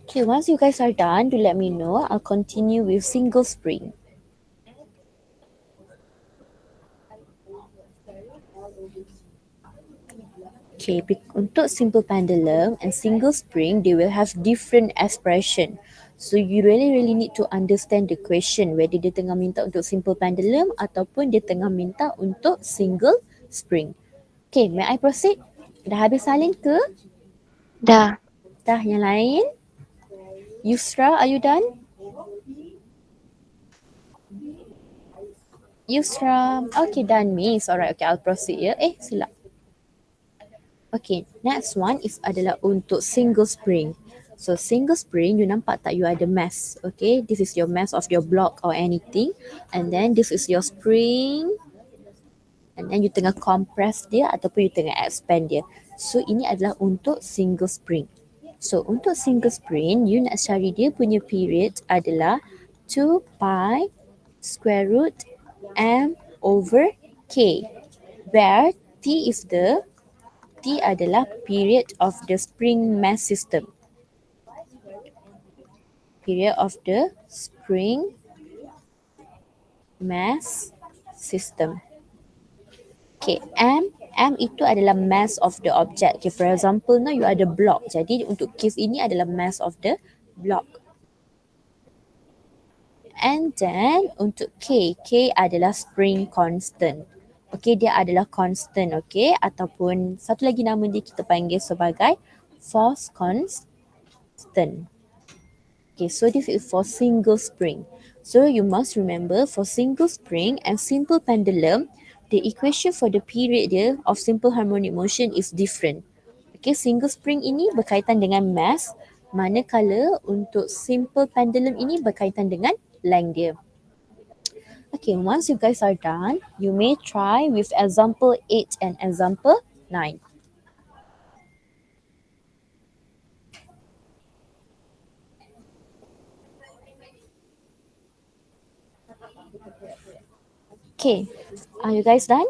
Okay, once you guys are done, do let me know. I'll continue with single spring. Okay, untuk simple pendulum and single spring, they will have different expression. So you really need to understand the question whether dia tengah minta untuk simple pendulum ataupun dia tengah minta untuk single spring. Okay, may I proceed? Dah habis salin ke? Dah. Dah, yang lain? Yusra, are you done? Yusra, okay, done miss. Alright, okay, I'll proceed ya. Silap. Okay, next one is adalah untuk single spring. So single spring, you nampak tak you ada mass. Okay, this is your mass of your block or anything. And then this is your spring. And then you tengah compress dia ataupun you tengah expand dia. So ini adalah untuk single spring. So untuk single spring, you nak cari dia punya period adalah 2 pi square root m over k. Where T is the T adalah period of the spring mass system. Period of the spring mass system. Okay, M itu adalah mass of the object. Okay, for example, now you ada block. Jadi untuk case ini adalah mass of the block. And then untuk K adalah spring constant. Okay, dia adalah constant, okay, ataupun satu lagi nama dia kita panggil sebagai force constant. Okay, so this is for single spring. So you must remember for single spring and simple pendulum, the equation for the period dia of simple harmonic motion is different. Okay, single spring ini berkaitan dengan mass, manakala untuk simple pendulum ini berkaitan dengan length dia. Okay, once you guys are done, you may try with example 8 and example 9. Okay, are you guys done?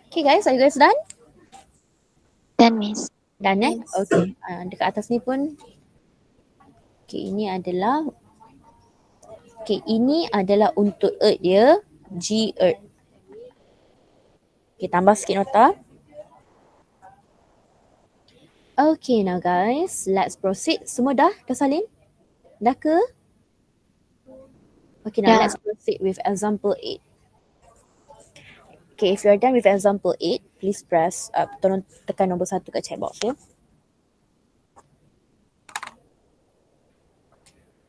Okay guys, are you guys done? Done, Miss. Done Yes. Okay, dekat atas ni pun. Okay, ini adalah untuk Earth dia, G Earth. Okay, tambah sikit nota. Okay, now guys, let's proceed. Semua dah salin? Dah ke? Okay, now Dah. let's proceed with example 8. Okay, if you're done with example 8, please press, tolong tekan nombor 1 kat chat box ya.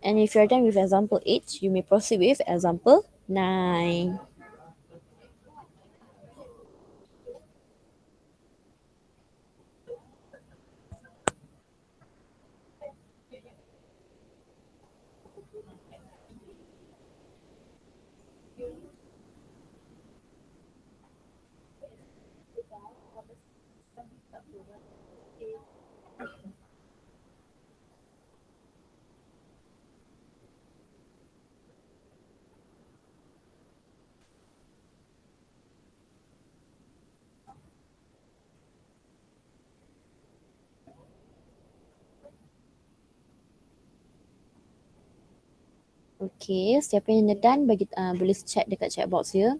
And if you're done with example 8, you may proceed with example 9. Okay, siapa yang dah done boleh chat dekat chat box ya.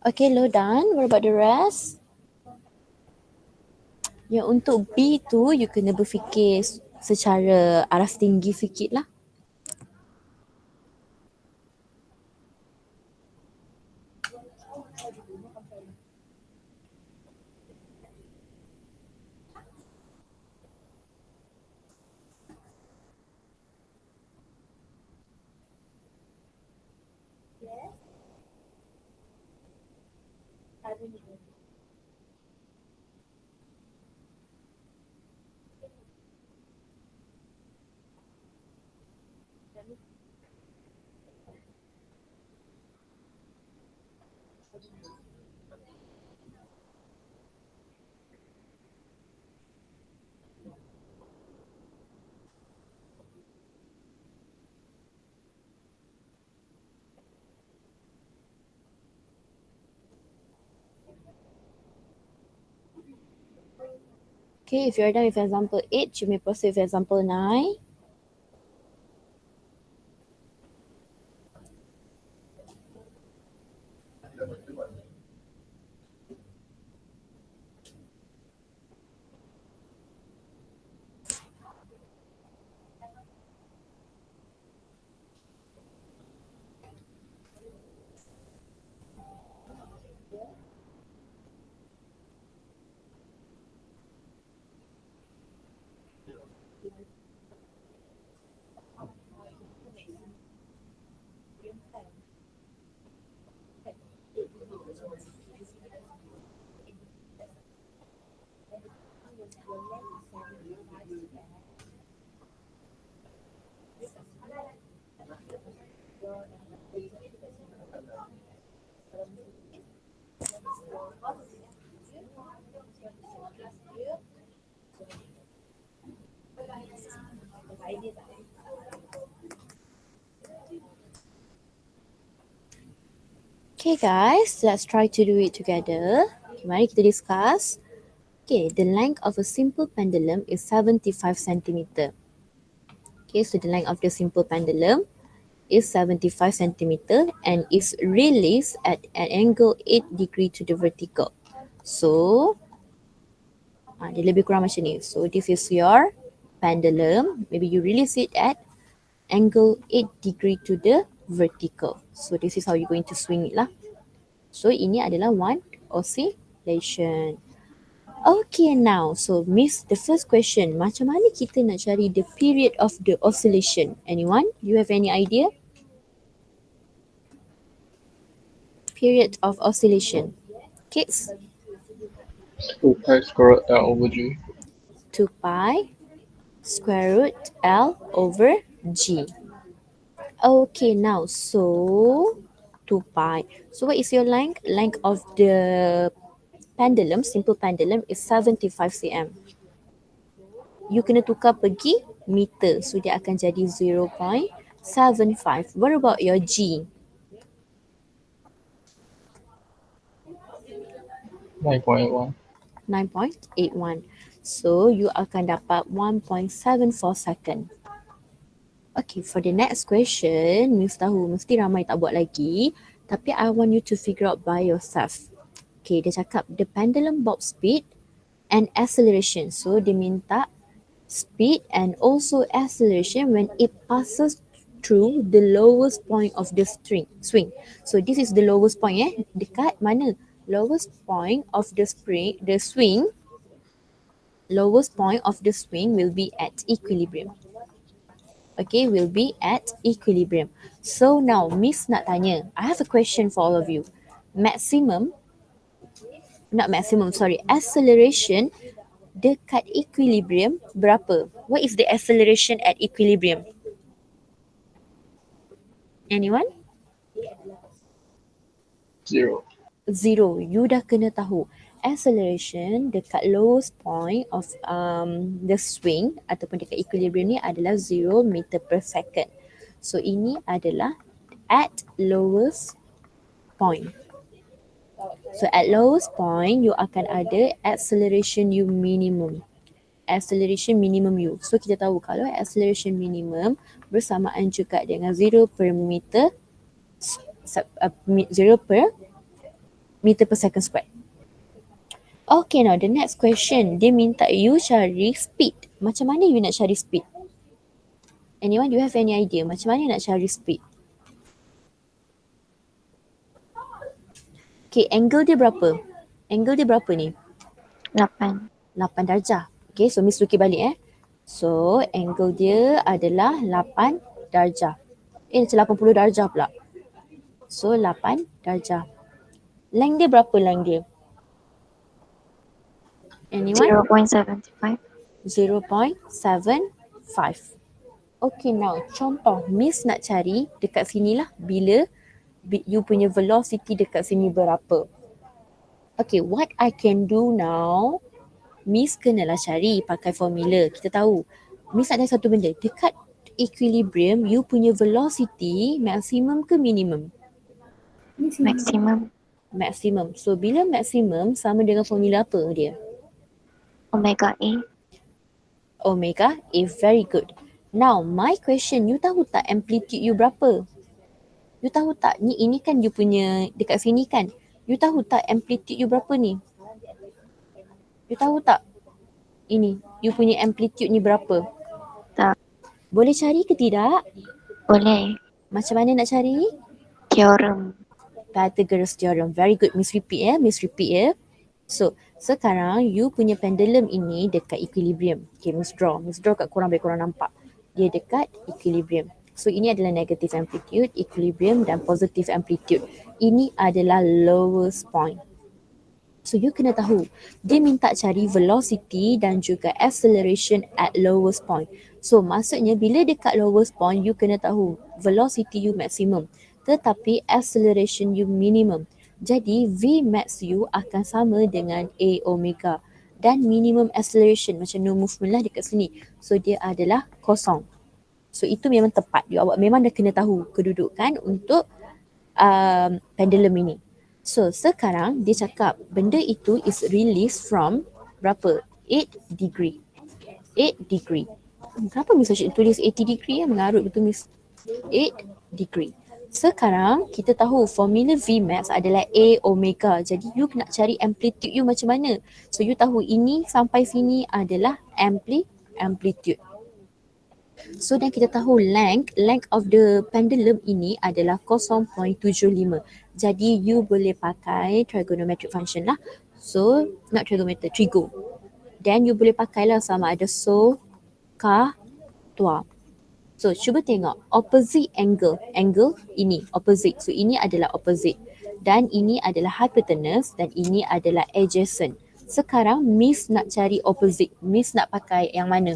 Okay, lo done. What about the rest? Yang untuk B tu, you kena berfikir secara aras tinggi sikit lah. Okay, if you're done with example 8, you may proceed with example 9. Okay guys, let's try to do it together. Okay, mari kita discuss. Okay, the length of a simple pendulum is 75 centimeter. Okay, so the length of the simple pendulum is 75 centimeter and is released at an angle 8 degree to the vertical. So, dia lebih kurang macam ni. So, this is your pendulum. Maybe you release it at angle 8 degree to the vertical. So, this is how you're going to swing it lah. So, ini adalah one oscillation. Okay, now, so miss the first question. Macam mana kita nak cari the period of the oscillation? Anyone? You have any idea? Period of oscillation. Kids? 2 pi square root L over G. 2 pi square root L over G. Okay, now, so 2 pi. So what is your length? Length of the pendulum, simple pendulum is 75 cm. You kena tukar pergi meter. So dia akan jadi 0.75. What about your G? 9.81. 9.81. So you akan dapat 1.74 second. Okay, for the next question, Miss tahu mesti ramai tak buat lagi. Tapi I want you to figure out by yourself. Okay, dia cakap the pendulum bob speed and acceleration. So dia minta speed and also acceleration when it passes through the lowest point of the swing. So this is the lowest point dekat mana? Lowest point of the swing. Lowest point of the swing will be at equilibrium. Okay, will be at equilibrium. So now Miss nak tanya, I have a question for all of you. Acceleration dekat equilibrium berapa? What is the acceleration at equilibrium? Anyone? 0. 0. You dah kena tahu. Acceleration dekat lowest point of the swing ataupun dekat equilibrium ni adalah 0 meter per second. So ini adalah at lowest point. So at lowest point, you akan ada acceleration U minimum. Acceleration minimum U. So kita tahu kalau acceleration minimum bersamaan juga dengan 0 per meter 0 per meter per second square. Okay, now the next question. Dia minta you cari speed. Macam mana you nak cari speed? Anyone, do you have any idea macam mana nak cari speed? Okay, angle dia berapa? Angle dia berapa ni? 8. 8 darjah. Okay, so Miss lukis balik So, angle dia adalah 8 darjah. Macam 80 darjah pula. So, 8 darjah. Length dia berapa length dia? Anyone? 0.75. 0.75. Okay, now contoh Miss nak cari dekat sini lah bila you punya velocity dekat sini berapa. Okay, what I can do now, Miss kenalah cari pakai formula. Kita tahu, Miss ada satu benda. Dekat equilibrium, you punya velocity maximum ke minimum? Maximum. Maximum. So, bila maximum sama dengan formula apa dia? Omega A. Omega A, very good. Now, my question, you tahu tak amplitude you berapa? You tahu tak, ini kan you punya dekat sini kan? You tahu tak amplitude you berapa ni? You tahu tak? Ini, you punya amplitude ni berapa? Tak. Boleh cari ke tidak? Boleh. Macam mana nak cari? Theorem. Pythagoras theorem. Very good. Miss repeat Miss repeat So, sekarang you punya pendulum ini dekat equilibrium. Okay, Miss draw. Miss draw kat korang biar korang nampak. Dia dekat equilibrium. So, ini adalah negative amplitude, equilibrium dan positive amplitude. Ini adalah lowest point. So, you kena tahu. Dia minta cari velocity dan juga acceleration at lowest point. So, maksudnya bila dekat lowest point, you kena tahu velocity you maximum. Tetapi acceleration you minimum. Jadi V max you akan sama dengan A omega dan minimum acceleration macam no movement lah dekat sini. So dia adalah kosong. So itu memang tepat. Awak memang dah kena tahu kedudukan untuk pendulum ini. So sekarang dia cakap benda itu is released from berapa? 8 degree. 8 degree. Kenapa Miss Rashid tulis 80 degree ya? Mengarut betul Miss. 8 degree. Sekarang kita tahu formula Vmax adalah A omega. Jadi you nak cari amplitude you macam mana? So you tahu ini sampai sini adalah amplitude. So dan kita tahu length of the pendulum ini adalah 0.75. Jadi you boleh pakai trigonometric function lah. So not trigonometric, trigo. Dan you boleh pakailah sama ada so, ka, tua. So cuba tengok opposite angle ini opposite. So ini adalah opposite dan ini adalah hypotenuse dan ini adalah adjacent. Sekarang Miss nak cari opposite. Miss nak pakai yang mana?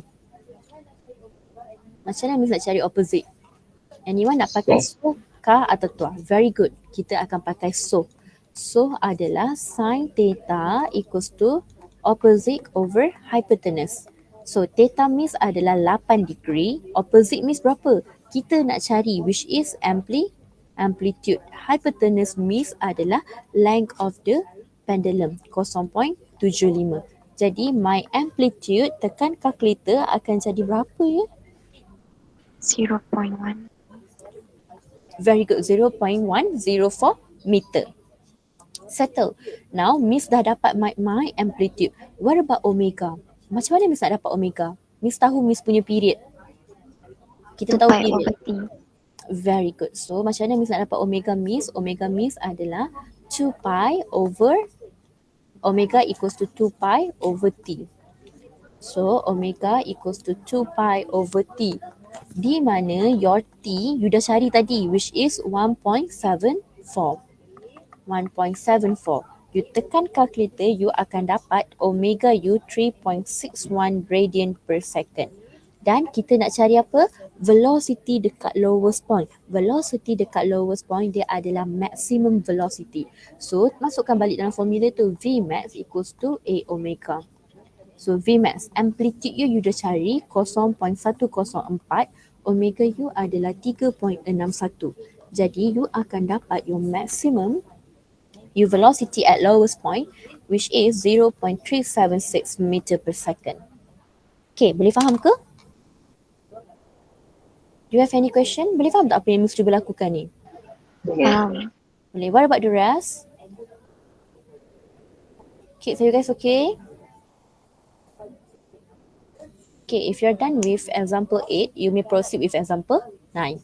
Macam mana Miss nak cari opposite? Anyone nak pakai so kah atau tua? Very good. Kita akan pakai so. So adalah sin theta equals to opposite over hypotenuse. So theta Miss adalah 8 degree. Opposite Miss berapa? Kita nak cari which is amplitude. Hypotenuse Miss adalah length of the pendulum 0.75. Jadi my amplitude tekan calculator akan jadi berapa ya? 0.1. Very good. 0.104 meter. Settle. Now Miss dah dapat my amplitude. What about omega? Macam mana Miss nak dapat omega? Miss tahu Miss punya period. Kita 2 tahu pi period. over t. Very good. So macam mana Miss nak dapat omega Miss? Omega Miss adalah 2 pi over omega equals to 2 pi over t. So omega equals to 2 pi over t. Di mana your t you dah cari tadi which is 1.74. 1.74. You tekan calculator, you akan dapat omega you 3.61 radian per second. Dan kita nak cari apa? Velocity dekat lowest point. Velocity dekat lowest point dia adalah maximum velocity. So masukkan balik dalam formula tu. Vmax equals to A omega. So Vmax, amplitude you dah cari 0.104. Omega you adalah 3.61. Jadi you akan dapat your maximum your velocity at lowest point which is 0.376 meter per second. Okay, boleh faham ke? Do you have any question? Boleh faham tak apa yang Miss cuba lakukan ni? Faham. Boleh. What about the rest? Kids, are you guys okay? Okay, if you're done with example 8, you may proceed with example 9.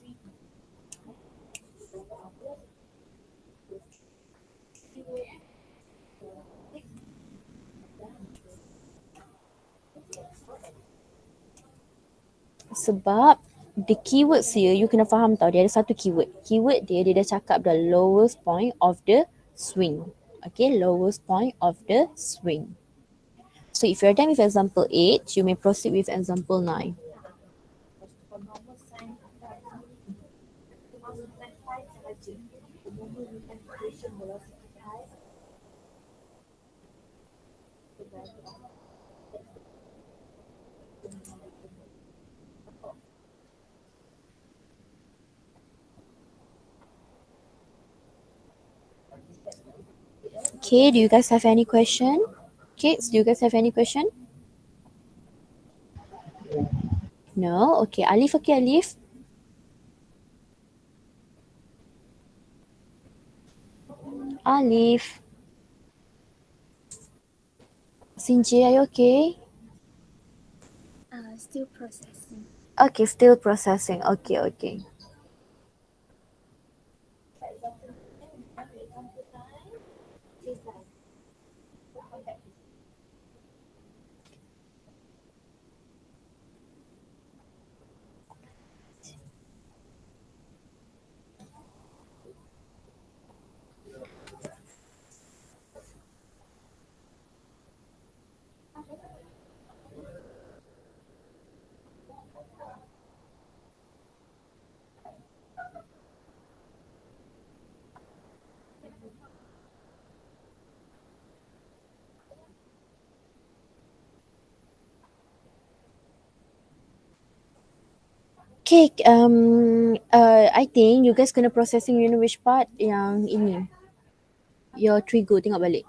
Sebab the keywords here you kena faham tau, dia ada satu keyword. Keyword dia dah cakap the lowest point of the swing. Okay, lowest point of the swing. So if you're done with example 8, you may proceed with example 9. Okay, do you guys have any question? Kids, do you guys have any question? No? Okay, Alif, okay, Alif? Alif. Sinji, are you okay? Still processing. Okay, still processing. Okay, okay. Okay, I think you guys kena processing, you know which part yang ini. Your trigger, tengok balik.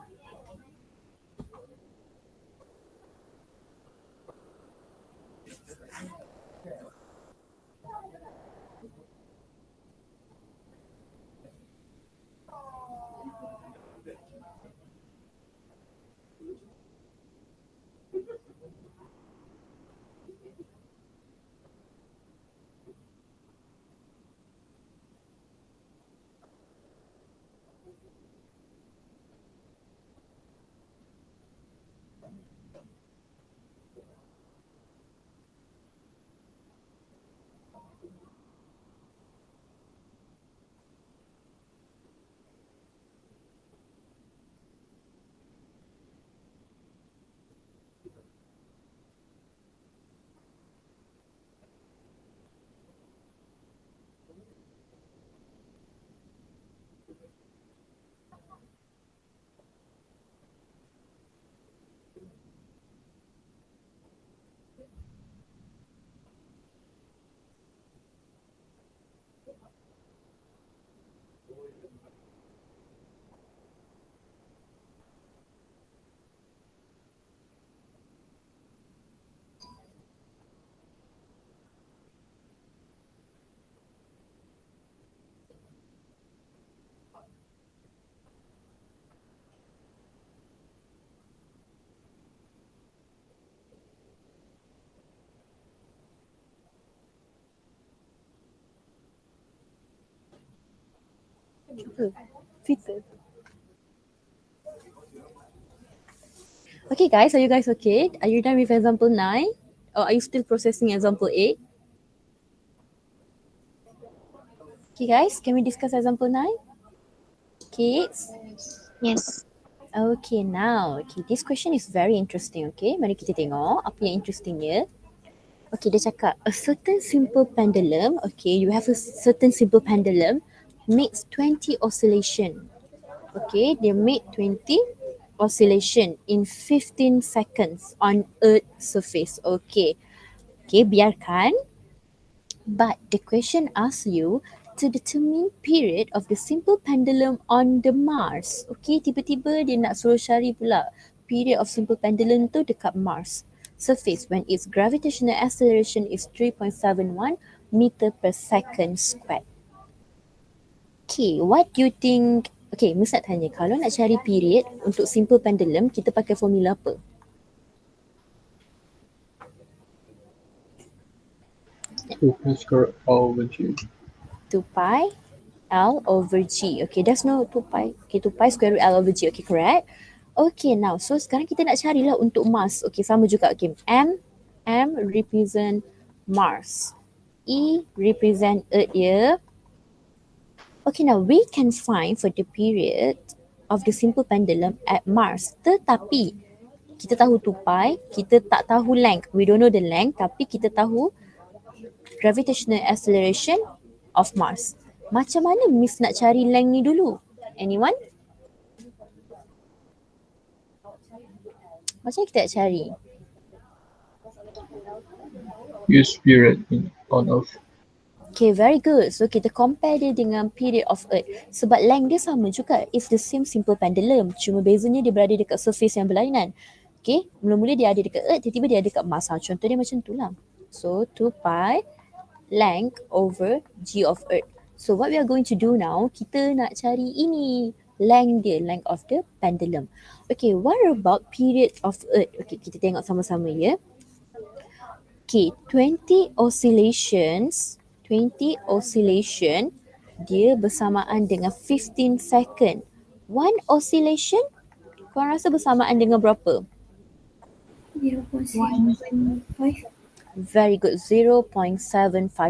Filter. Okay guys, are you guys okay? Are you done with example 9? Or are you still processing example 8? Okay guys, can we discuss example 9? Kids? Yes. Okay, now, okay, this question is very interesting, okay? Mari kita tengok apa yang interestingnya. Okay, dia cakap, a certain simple pendulum, okay, you have a certain simple pendulum makes 20 oscillation. Okay, they make 20 oscillation in 15 seconds on Earth surface. Okay, biarkan. But the question asks you to determine period of the simple pendulum on the Mars. Okay, tiba-tiba dia nak suruh cari pula period of simple pendulum tu dekat Mars surface when its gravitational acceleration is 3.71 meter per second squared. Okay, what do you think? Okay, Miss nak tanya, kalau nak cari period untuk simple pendulum, kita pakai formula apa? Square over G. 2 pi L over G. Okay, there's no 2 pi. Okay, 2 pi square root L over G. Okay, correct. Okay, now, so sekarang kita nak carilah untuk Mars. Okay, sama juga. Okay, M represent Mars. E represent Earth ya. Okay, now we can find for the period of the simple pendulum at Mars. Tetapi, kita tahu 2 pi, kita tak tahu length. We don't know the length, tapi kita tahu gravitational acceleration of Mars. Macam mana Miss nak cari length ni dulu? Anyone? Macam mana kita nak cari? Use period on Earth. Okay, very good. So kita compare dia dengan period of Earth. Sebab length dia sama juga. It's the same simple pendulum. Cuma bezanya dia berada dekat surface yang berlainan. Okay, mula-mula dia ada dekat Earth, tiba-tiba dia ada dekat Mars. Contoh dia macam tu lah. So 2 pi length over G of Earth. So what we are going to do now, kita nak cari ini. Length dia, length of the pendulum. Okay, what about period of Earth? Okay, kita tengok sama-sama ya. Okay, 20 oscillation dia bersamaan dengan 15 second. One oscillation, korang rasa bersamaan dengan berapa? 0.75. Very good, 0.75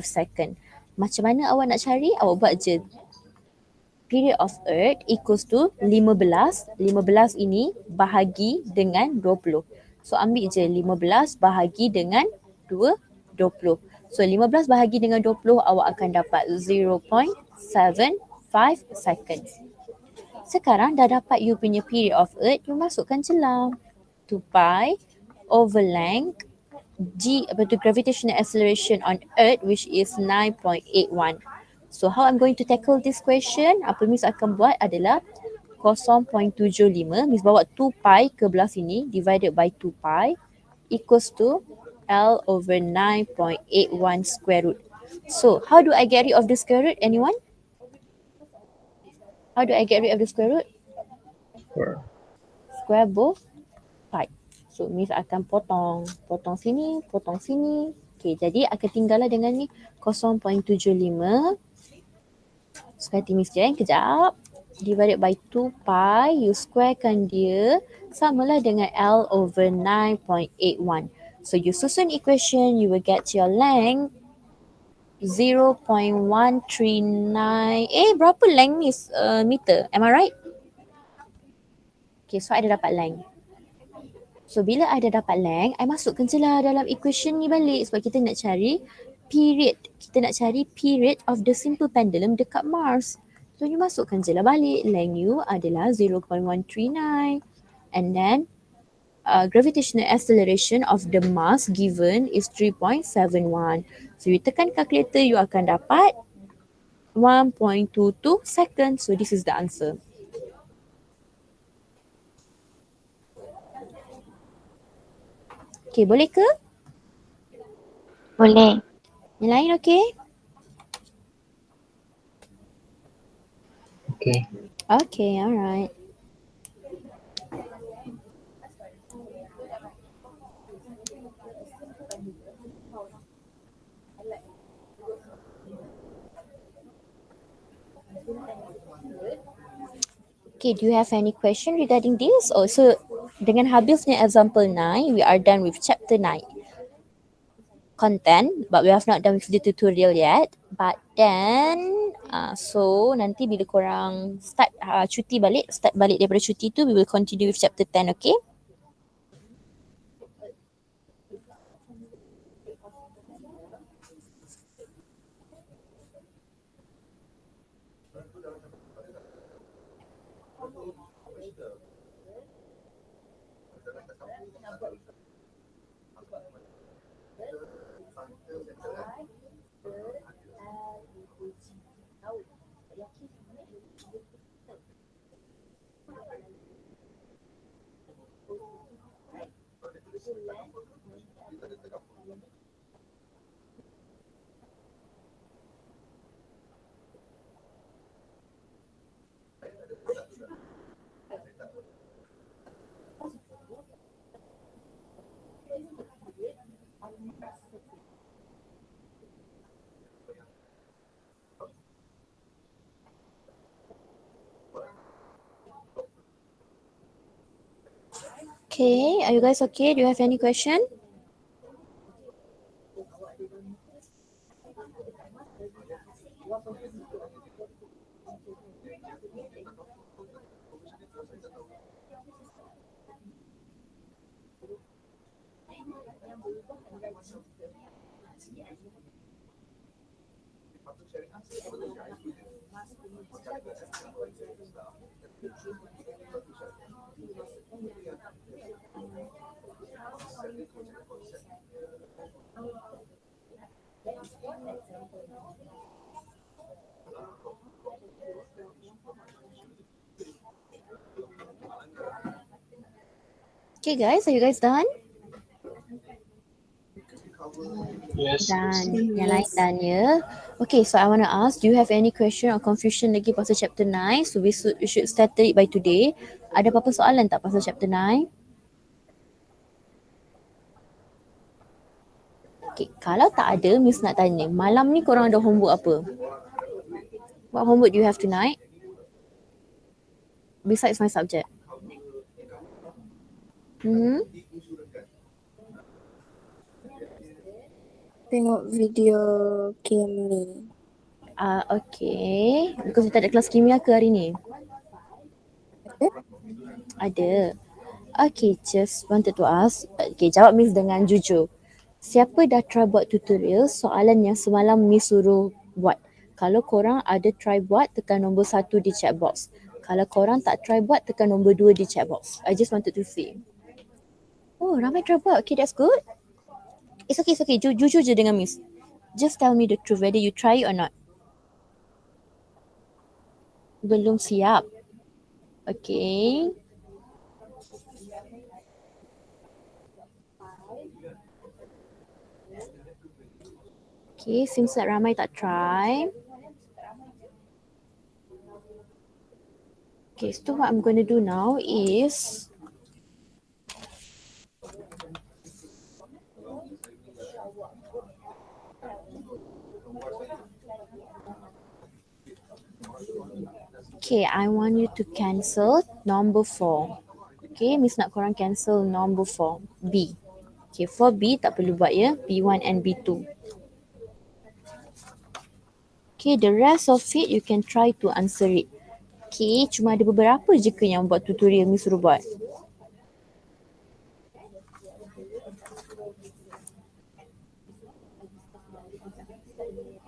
second. Macam mana awak nak cari? Awak buat je. Period of Earth equals to 15. 15 ini bahagi dengan 20. So ambil je 15 bahagi dengan 20. So 15 bahagi dengan 20 awak akan dapat 0.75 seconds. Sekarang dah dapat you punya period of Earth, you masukkan je lah 2 pi over length gravitational acceleration on Earth, which is 9.81. So how I'm going to tackle this question, apa Miss akan buat adalah 0.75, Miss bawa 2 pi ke belah sini divided by 2 pi equals to L over 9.81 square root. So how do I get rid of the square root? Anyone? How do I get rid of the square root? Square both side. So Miss akan potong sini, potong sini. Okay, jadi akan tinggallah dengan ni 0.75. So nanti Miss Jen kejap. Divided by 2 pi, you squarekan dia samalah dengan L over 9.81. So you susun equation, you will get your length 0.139. Berapa length ni meter? Am I right? Okay, so I dah dapat length. So bila I dah dapat length, I masukkan je lah dalam equation ni balik sebab kita nak cari period. Kita nak cari period of the simple pendulum dekat Mars. So you masukkan je lah balik. Length you adalah 0.139 and then gravitational acceleration of the mass given is 3.71. So you tekan calculator, you akan dapat 1.22 seconds. So this is the answer. Okay, boleh ke? Boleh. Yang lain okay? Okay. Okay, alright. Okay, do you have any question regarding this? So dengan habisnya example 9, we are done with chapter 9 content, but we have not done with the tutorial yet. But then, so nanti bila korang start start balik daripada cuti tu, we will continue with chapter 10, okay? Okay, are you guys okay? Do you have any question? Okay guys, are you guys done? Yes. Done. Yang lain done ya. Okay, so I want to ask, do you have any question or confusion lagi pasal chapter 9? So we should settle it by today. Ada apa-apa soalan tak pasal chapter 9? Okay, kalau tak ada, Miss nak tanya, malam ni korang ada homework apa? What homework do you have tonight? Besides my subject. Tengok video game ni. Okay. Because kita ada kelas kimia ke hari ni? Ada? Ada. Okay, just wanted to ask. Okay, jawab Miss dengan jujur. Siapa dah try buat tutorial soalan yang semalam Miss suruh buat? Kalau korang ada try buat, tekan nombor 1 di chat box. Kalau korang tak try buat, tekan nombor 2 di chat box. I just wanted to see. Oh, ramai try buat. Okay, that's good. It's okay, it's okay. Jujur je dengan Miss. Just tell me the truth whether you try it or not. Belum siap. Okay. Okay, seems like ramai tak try. Okay, so what I'm going to do now is okay, I want you to cancel number 4. Okay, Miss nak korang cancel number 4, B. Okay, for B tak perlu buat ya, B1 and B2. Okay, the rest of it you can try to answer it. Okay, cuma ada beberapa je ke yang buat tutorial Miss suruh buat.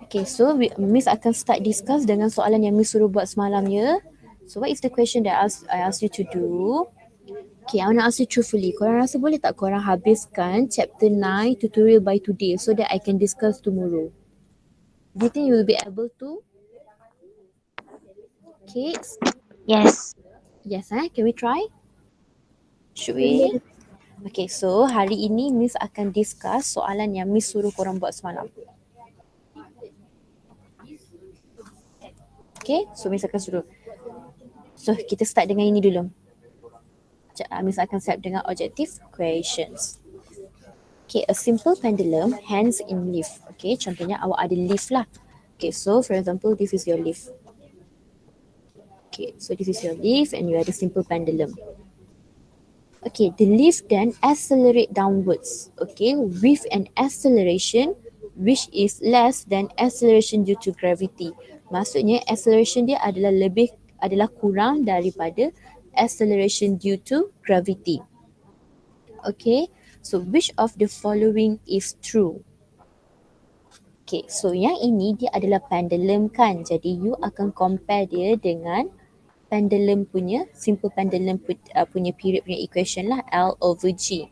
Okay, so Miss akan start discuss dengan soalan yang Miss suruh buat semalam ya. So what is the question that I asked you to do? Okay, I want to ask you truthfully. Korang rasa boleh tak korang habiskan chapter 9 tutorial by today so that I can discuss tomorrow? Do you think you will be able to? Okay. Yes. Yes, can we try? Should we? Okay, so hari ini Miss akan discuss soalan yang Miss suruh korang buat semalam. Okay, so Miss akan suruh. So kita start dengan ini dulu. Miss akan start dengan objective questions. Okay, a simple pendulum hangs in leaf. Okay, contohnya awak ada leaf lah. Okay, so for example, this is your leaf. Okay, so this is your leaf and you have a simple pendulum. Okay, the leaf then accelerate downwards. Okay, with an acceleration which is less than acceleration due to gravity. Maksudnya acceleration dia adalah kurang daripada acceleration due to gravity. Okay, so which of the following is true? Okay, so yang ini dia adalah pendulum kan. Jadi you akan compare dia dengan pendulum punya, simple pendulum punya period punya equation lah, L over G.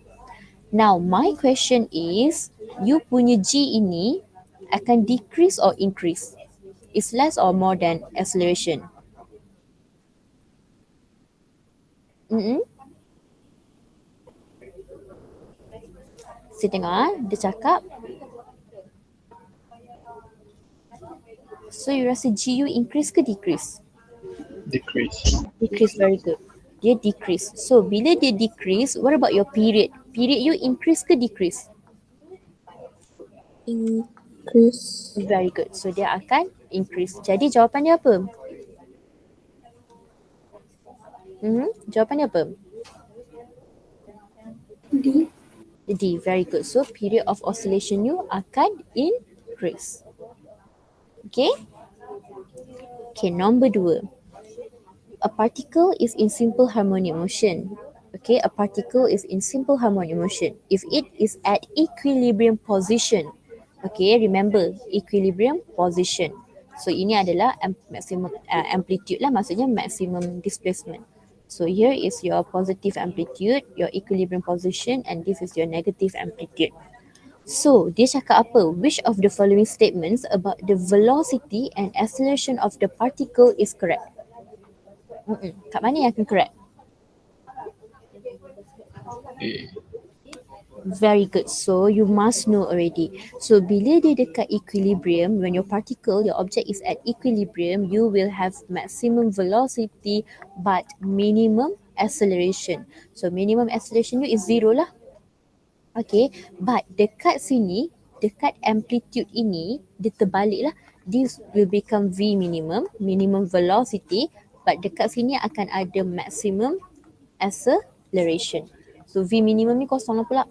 Now, my question is, you punya G ini akan decrease or increase? Is less or more than acceleration? Saya tengok dia cakap. So, you rasa GU increase ke decrease? Decrease. Decrease, very good. Dia decrease. So, bila dia decrease, what about your period? Period you increase ke decrease? Increase. Very good. So, dia akan increase. Jadi, jawapan dia apa? Jawapan dia apa? D. D, very good. So, period of oscillation you akan increase. Okay? Okay, number 2. A particle is in simple harmonic motion. Okay, a particle is in simple harmonic motion. If it is at equilibrium position. Okay, remember equilibrium position. So, ini adalah maximum amplitude lah, maksudnya maximum displacement. So, here is your positive amplitude, your equilibrium position, and this is your negative amplitude. So, dia cakap apa? Which of the following statements about the velocity and acceleration of the particle is correct? Kat mana yang akan correct? A. Very good. So, you must know already. So, bila dia dekat equilibrium, when your particle, your object is at equilibrium, you will have maximum velocity but minimum acceleration. So, minimum acceleration you is 0 lah. Okay, but dekat sini, dekat amplitude ini, dia terbalik lah. This will become V minimum, minimum velocity, but dekat sini akan ada maximum acceleration. So V minimum ni kosong lah pula.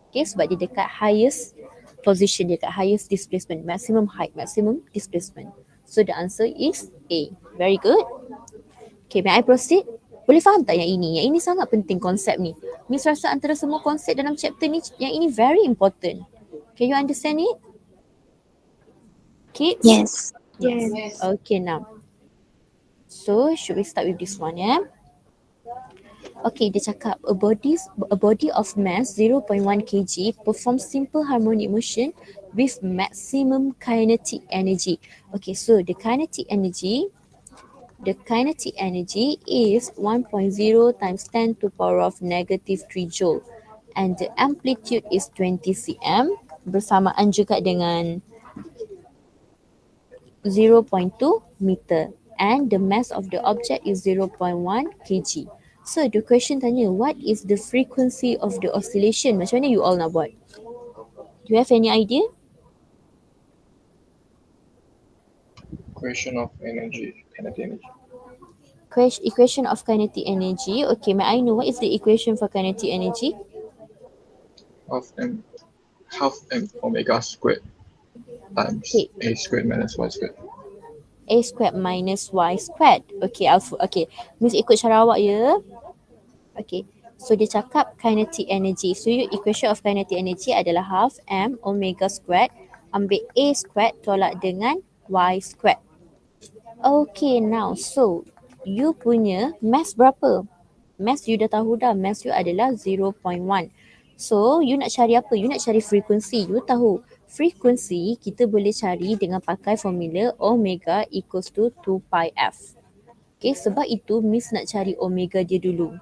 Okay, sebab dia dekat highest position, dia dekat highest displacement, maximum height, maximum displacement. So the answer is A. Very good. Okay, may I proceed? Boleh faham tak yang ini? Yang ini sangat penting konsep ni. Miss rasa antara semua konsep dalam chapter ni, yang ini very important. Can you understand it? Kids? Yes. Yes. Okay, now. So, should we start with this one, yeah? Okay, dia cakap a body of mass 0.1 kg performs simple harmonic motion with maximum kinetic energy. Okay, so the kinetic energy is 1.0 times 10 to power of negative 3 joule and the amplitude is 20 cm bersamaan juga dengan 0.2 meter and the mass of the object is 0.1 kg. So the question tanya, what is the frequency of the oscillation? Macam mana you all nak buat? Do you have any idea? Equation of energy, kinetic energy. Equation of kinetic energy. Okay, may I know what is the equation for kinetic energy? Half m omega squared times Okay, a squared minus y squared. a squared minus y squared. Okay, okay. Miss ikut cara awak ya. Okay, so dia cakap kinetic energy. So equation of kinetic energy adalah half m omega squared. Ambil a squared tolak dengan y squared. Okay, now so you punya mass berapa? Mass you dah tahu dah. Mass you adalah 0.1. So you nak cari apa? You nak cari frequency. You tahu frequency kita boleh cari dengan pakai formula omega equals to 2 pi f. Okay, sebab itu Miss nak cari omega dia dulu.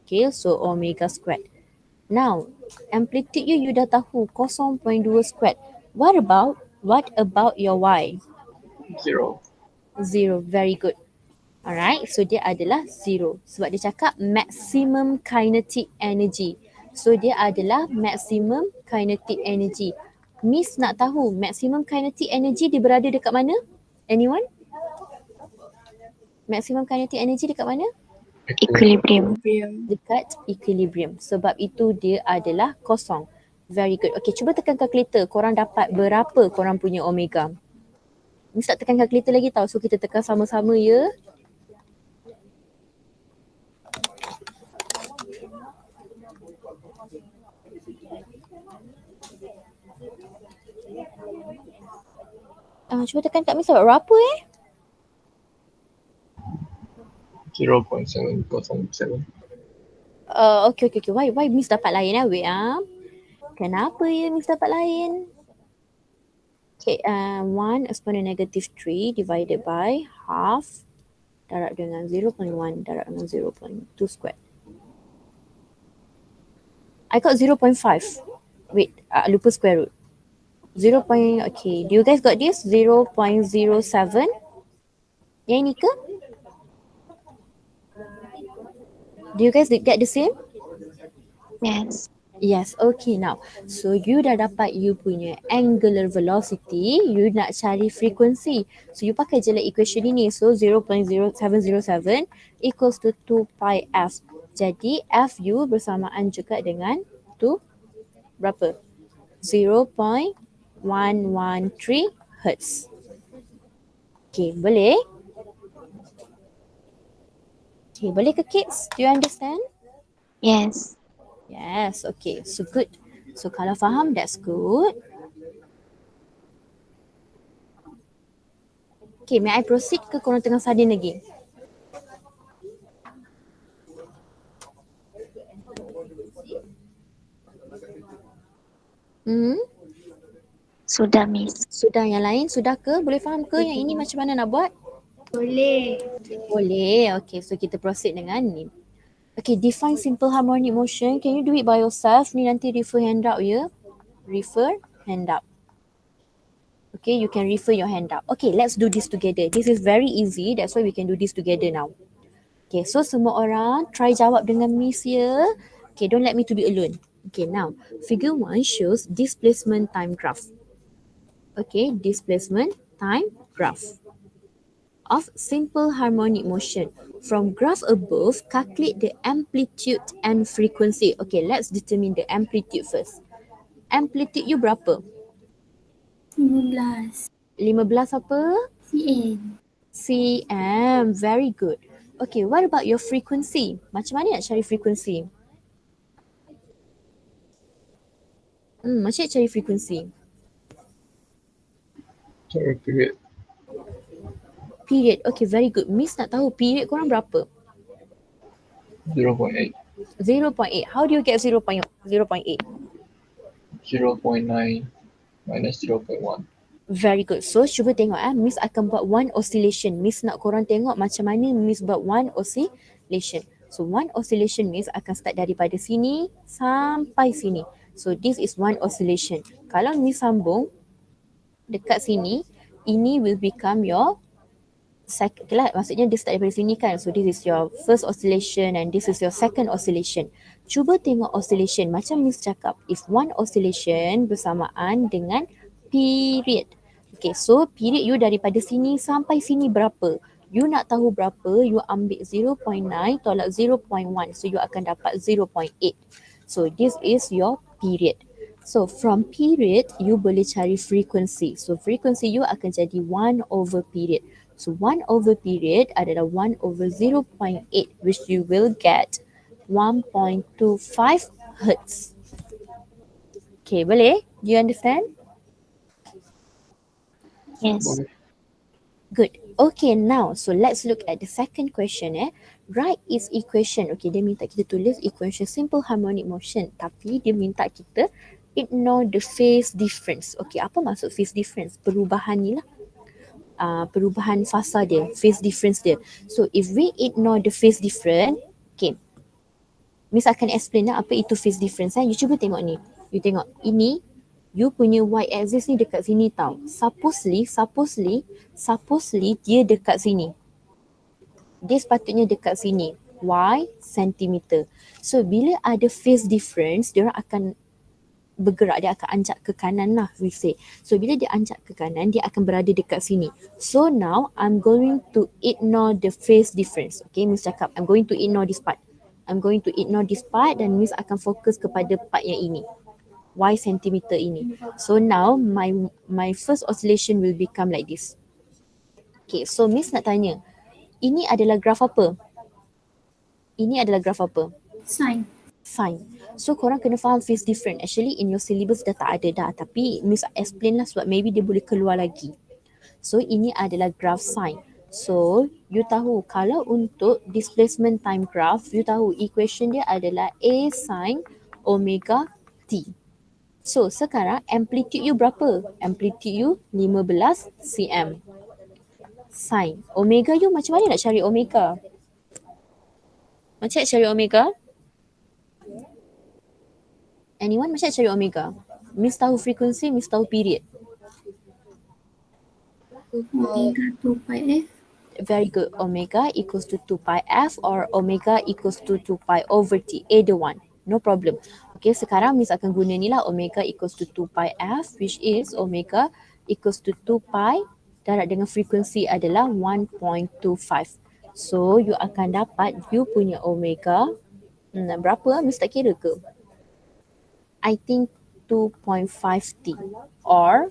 Okay, so omega squared. Now, amplitude you dah tahu 0.2 squared. What about your y? 0. 0, very good. Alright, so dia adalah 0. Sebab dia cakap maximum kinetic energy. So dia adalah maximum kinetic energy. Miss nak tahu maximum kinetic energy dia berada dekat mana? Anyone? Maximum kinetic energy dekat mana? Equilibrium. Dekat equilibrium. Sebab itu dia adalah kosong. Very good. Okay, cuba tekan kalkulator. Korang dapat berapa korang punya omega? Miss tak tekan kalkulator lagi tau. So kita tekan sama-sama ya. Cuba tekan kat Miss dapat berapa 0.707. Okay. Why Miss dapat lain wait Kenapa ya Miss dapat lain? Okay, 1 exponent negative 3 divided by half darab dengan 0.1 darab dengan 0.2 squared. I got 0.5. Wait, lupa square root. 0. Okay, do you guys got this? 0.07? Yang ini ke? Do you guys get the same? Yes. Yes, okay now. So you dah dapat you punya angular velocity, you nak cari frequency. So you pakai je lah equation ini. So 0.0707 equals to 2 pi f. Jadi f you bersamaan juga dengan 2 berapa? 0.113 Hertz. Okay, boleh? Okay, boleh ke kids? Do you understand? Yes. Yes, okay. So good. So kalau faham, that's good. Okay, may I proceed ke korang tengah sardin lagi? Sudah, Miss. Sudah, yang lain sudah ke? Boleh faham ke yang ini macam mana nak buat? Boleh. Boleh. Okay, so kita proceed dengan ni. Okay, define simple harmonic motion. Can you do it by yourself? Ni nanti refer handout ya. Refer handout. Okay, you can refer your handout. Okay, let's do this together. This is very easy. That's why we can do this together now. Okay, so semua orang try jawab dengan Miss ya. Okay, don't let me to be alone. Okay, now figure 1 shows displacement time graph. Okay, displacement time graph of simple harmonic motion. From graph above, calculate the amplitude and frequency. Okay, let's determine the amplitude first. Amplitude you berapa? 15 15 apa? cm. cm. Very good. Okay, what about your frequency? Macam mana nak cari frequency? Macam nak cari frequency? Sorry, period. Period. Okay, very good. Miss nak tahu period korang berapa? 0.8. 0.8. How do you get 0.8? 0.9 minus 0.1. Very good. So cuba tengok Miss akan buat one oscillation. Miss nak korang tengok macam mana Miss buat one oscillation. So one oscillation Miss akan start daripada sini sampai sini. So this is one oscillation. Kalau Miss sambung dekat sini, ini will become your second, okay lah, maksudnya dia start daripada sini kan. So this is your first oscillation and this is your second oscillation. Cuba tengok oscillation. Macam Miss cakap, if one oscillation bersamaan dengan period. Okay, so period you daripada sini sampai sini berapa? You nak tahu berapa, you ambil 0.9 tolak 0.1. So you akan dapat 0.8. So this is your period. So from period, you boleh cari frequency. So frequency you akan jadi 1 over period. So 1 over period adalah 1 over 0.8, which you will get 1.25 Hertz. Okay, boleh? Do you understand? Yes. Boleh. Good. Okay, now, so let's look at the second question. Write its equation. Okay, dia minta kita tulis equation simple harmonic motion. Tapi dia minta kita ignore the phase difference. Okay, apa maksud phase difference? Perubahan ni lah. Perubahan fasa dia, phase difference dia. So, if we ignore the phase difference, okay, Miss akan explain lah apa itu phase difference. You cuba tengok ni. You tengok ini, you punya y-axis ni dekat sini tau. Supposedly dia dekat sini. Dia sepatutnya dekat sini. Y centimeter. So bila ada phase difference, dia orang akan bergerak, dia akan anjak ke kanan lah, we say. So bila dia anjak ke kanan, dia akan berada dekat sini. So now I'm going to ignore the phase difference. Okay, Miss cakap I'm going to ignore this part. I'm going to ignore this part dan Miss akan fokus kepada part yang ini. Y centimeter ini. So now my first oscillation will become like this. Okay, so Miss nak tanya, ini adalah graf apa? Ini adalah graf apa? Sine. Sine. So korang kena faham phase difference. Actually in your syllabus dah tak ada dah, tapi Miss explain lah sebab maybe dia boleh keluar lagi. So ini adalah graph sine. So you tahu kalau untuk displacement time graph, you tahu equation dia adalah A sin omega T. So sekarang amplitude you berapa? Amplitude you 15 cm. Sin. Omega you macam mana nak cari omega? Macam nak cari omega? Anyone macam nak cari omega? Miss tahu frequency, Miss tahu period. Omega 2 pi F. Very good. Omega equals to 2 pi F or omega equals to 2 pi over T. Either one. No problem. Okay, sekarang Miss akan guna ni lah. Omega equals to 2 pi F, which is omega equals to 2 pi darab dengan frekuensi adalah 1.25. So, you akan dapat you punya omega. Berapa? Miss tak kira ke? I think 2.5T. Or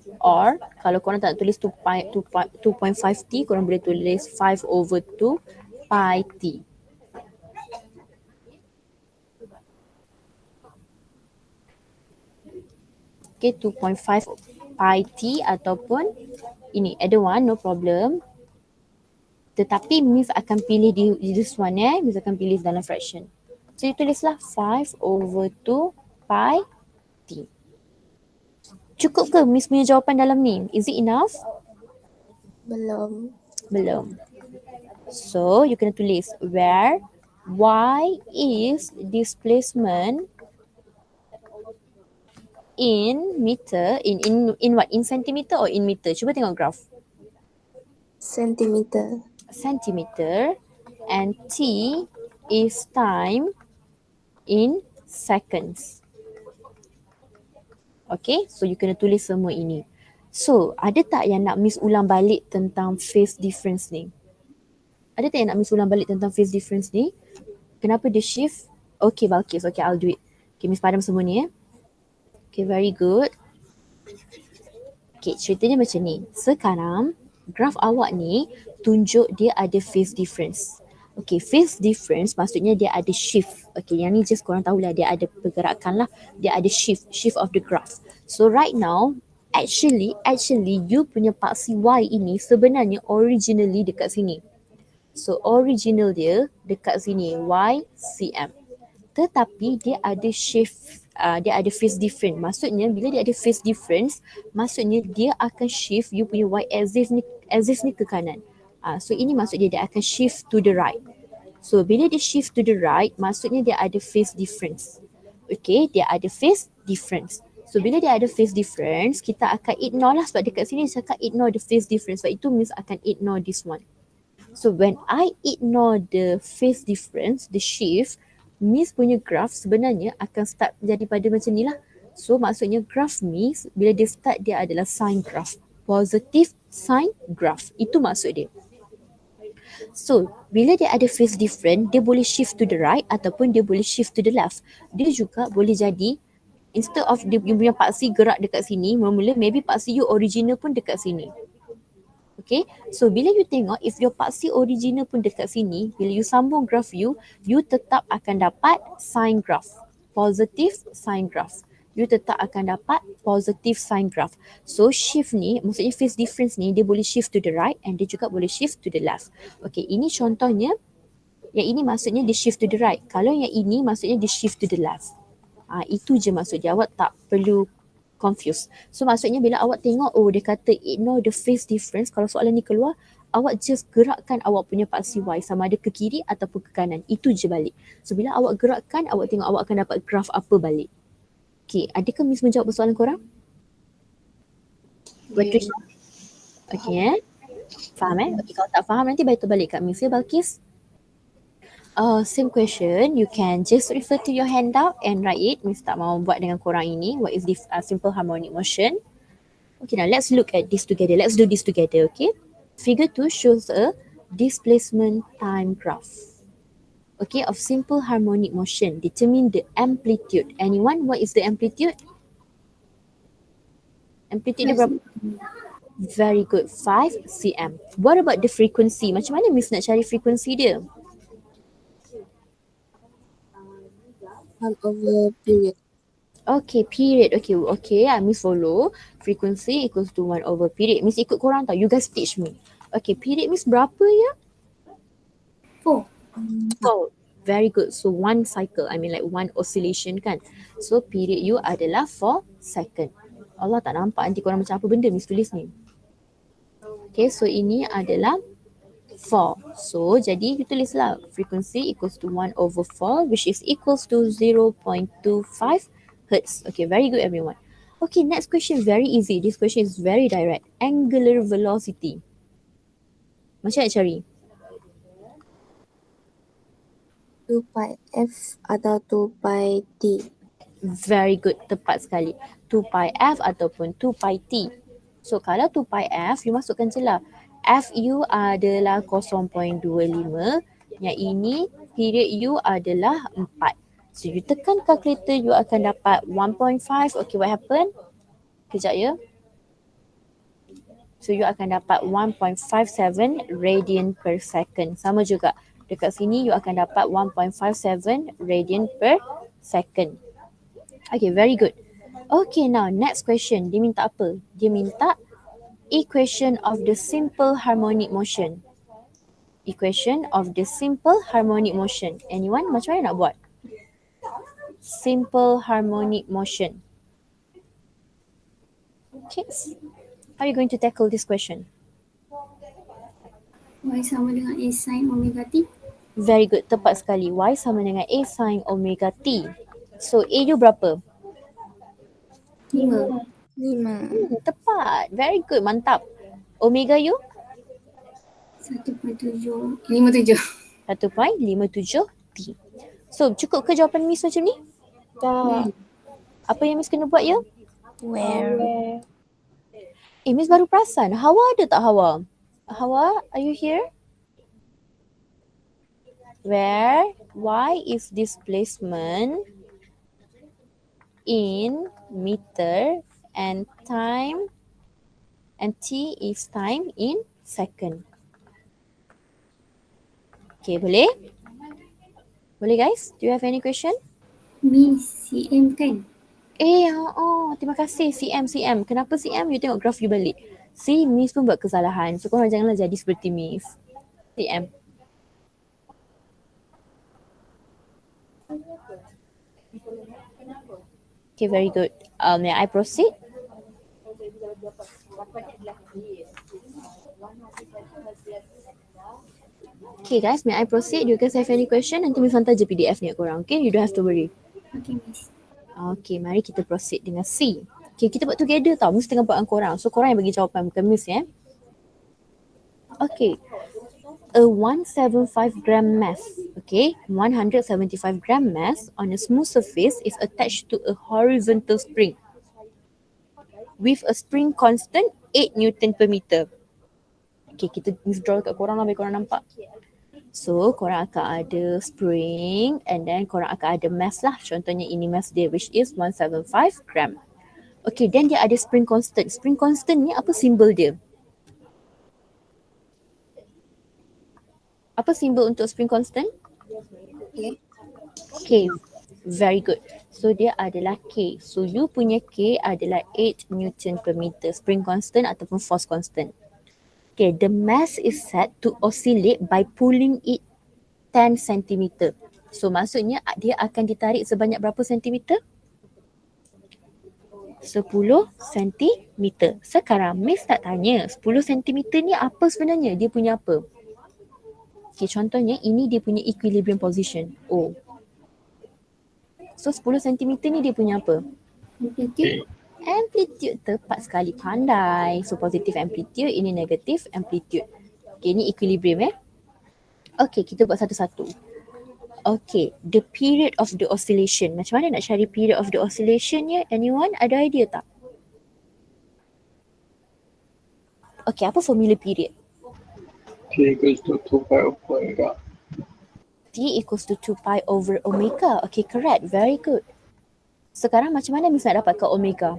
kalau korang tak tulis 2.5T, korang boleh tulis 5 over 2 pi T. Okay, 2.5 pi T ataupun ini, either one, no problem. Tetapi Miss akan pilih di this one Miss akan pilih dalam fraction. So, you tulislah 5 over 2 pi T. Cukup ke Miss punya jawapan dalam ni? Is it enough? Belum. So, you kena tulis where y is displacement in meter, in what? In centimeter or in meter? Cuba tengok graph. Centimeter. And T is time in seconds. Okay, so you kena tulis semua ini. So, ada tak yang nak Miss ulang balik tentang phase difference ni? Ada tak yang nak Miss ulang balik tentang phase difference ni? Kenapa dia shift? Okay, Balkis. Okay, I'll do it. Okay, Miss padam semua ni Okay, very good. Okay, ceritanya macam ni. Sekarang, graf awak ni tunjuk dia ada phase difference. Okay, phase difference maksudnya dia ada shift. Okay, yang ni just korang tahulah dia ada pergerakan lah. Dia ada shift of the graph. So right now, actually you punya paksi Y ini sebenarnya originally dekat sini. So original dia dekat sini, Y cm. tetapi dia ada shift, dia ada phase difference. Maksudnya bila dia ada phase difference, maksudnya dia akan shift you punya y axis ni ke kanan. So ini maksud dia akan shift to the right. So bila dia shift to the right, maksudnya dia ada phase difference. Okay, dia ada phase difference. So bila dia ada phase difference, kita akan ignore lah, sebab dekat sini dia cakap ignore the phase difference. Sebab itu means akan ignore this one. So when I ignore the phase difference, the shift, Miss punya graph sebenarnya akan start jadi pada macam ni lah. So maksudnya graph Miss bila dia start dia adalah sine graph. Positive sine graph. Itu maksud dia. So bila dia ada phase different, dia boleh shift to the right ataupun dia boleh shift to the left. Dia juga boleh jadi instead of dia punya paksi gerak dekat sini, mula-mula maybe paksi you original pun dekat sini. Okay, so bila you tengok if your paksi original pun dekat sini, bila you sambung graph you tetap akan dapat sine graph, positive sine graph. You tetap akan dapat positive sine graph. So shift ni, maksudnya phase difference ni, dia boleh shift to the right and dia juga boleh shift to the left. Okay, ini contohnya, yang ini maksudnya dia shift to the right. Kalau yang ini maksudnya dia shift to the left. Itu je maksud dia, awak tak perlu confused. So maksudnya bila awak tengok, oh dia kata ignore the phase difference, kalau soalan ni keluar, awak just gerakkan awak punya paksi Y sama ada ke kiri ataupun ke kanan. Itu je balik. So bila awak gerakkan, awak tengok awak akan dapat graf apa balik. Okay, adakah Miss menjawab soalan korang? Yeah. Okay, faham Okay, kalau tak faham nanti balik balik kat Miss ya, Balkis. Same question, you can just refer to your handout and write it. Miss tak mau buat dengan korang ini. What is this simple harmonic motion? Okay, now let's look at this together. Let's do this together, okay? Figure 2 shows a displacement time graph. Okay, of simple harmonic motion. Determine the amplitude. Anyone, what is the amplitude? Amplitude dia berapa? Very good, 5 cm. What about the frequency? Macam mana Miss nak cari frequency dia? 1 over period. Okay, period. Okay, Miss follow. Frequency equals to 1 over period. Miss ikut korang tau. You guys teach me. Okay, period Miss berapa ya? 4. 4. Very good. So, one cycle. I mean like one oscillation kan. So, period you adalah 4 second. Allah tak nampak nanti korang macam apa benda Miss tulis ni. Okay, so ini adalah 4. So, jadi you tulislah frequency equals to 1 over 4 which is equals to 0.25 Hertz. Okay, very good everyone. Okay, next question very easy. This question is very direct. Angular velocity. Macam nak cari? 2 pi f atau 2 pi t. Very good, tepat sekali. 2 pi f ataupun 2 pi t. So kalau 2 pi f, you masukkan je lah. F you adalah 0.25. Yang ini period you adalah 4. So you tekan calculator, you akan dapat 1.5. Okay, what happened? Kejap ya. So you akan dapat 1.57 radian per second. Sama juga. Dekat sini you akan dapat 1.57 radian per second. Okay, very good. Okay, now next question. Dia minta apa? Dia minta equation of the simple harmonic motion. Equation of the simple harmonic motion. Anyone? Macam mana nak buat? Simple harmonic motion. Okay. How are you going to tackle this question? Y sama dengan A sin omega T. Very good. Tepat sekali. Y sama dengan A sin omega T. So, A you berapa? 5. 5. Tepat. Very good. Mantap. Omega you? 1.57. 1.57 T. So, cukup ke jawapan Miss macam ni? Tak. Apa yang Miss kena buat ya? Where? Miss baru perasan. Hawa ada tak Hawa? Hawa, are you here? Where Y is displacement in meter and time and T is time in second. Okay, boleh? Boleh guys? Do you have any question? Miss cm kan? Terima kasih CM. Kenapa CM? You tengok graf you balik. See, Miss pun buat kesalahan. So, korang janganlah jadi seperti Miss. CM. Okay, very good. May I proceed? Okay guys, may I proceed? You guys have any question? Nanti Miss hantar je PDF ni kat korang. Okay, you don't have to worry. Okay, Miss. Okay, mari kita proceed dengan C. Okay, kita buat together tau. Miss tengah buat dengan korang. So, korang yang bagi jawapan, bukan Miss ya. Okay. A 175 gram mass, okay, 175 gram mass on a smooth surface is attached to a horizontal spring with a spring constant 8 Newton per meter. Okay, kita draw kat korang lah, biar korang nampak. So, korang akan ada spring and then korang akan ada mass lah. Contohnya ini mass dia which is 175 gram. Okay, then dia ada spring constant. Spring constant ni apa simbol dia? Apa simbol untuk spring constant? K. Very good. So dia adalah K. So you punya K adalah 8 Newton per meter. Spring constant ataupun force constant. Okay, the mass is set to oscillate by pulling it 10 cm. So maksudnya dia akan ditarik sebanyak berapa sentimeter? 10 cm. Sekarang Miss tak tanya 10 cm ni apa sebenarnya? Dia punya apa? Okay, contohnya ini dia punya equilibrium position. O. So 10 cm ni dia punya apa? Amplitude. Amplitude, tepat sekali, pandai. So positive amplitude, ini negative amplitude. Okay, ini equilibrium Okay, kita buat satu-satu. Okay, the period of the oscillation. Macam mana nak cari period of the oscillation ya? Anyone ada idea tak? Okay, apa formula period? T equals to 2 pi over omega. T equals to 2 pi over omega. Okay, correct. Very good. Sekarang macam mana Miss nak dapatkan omega?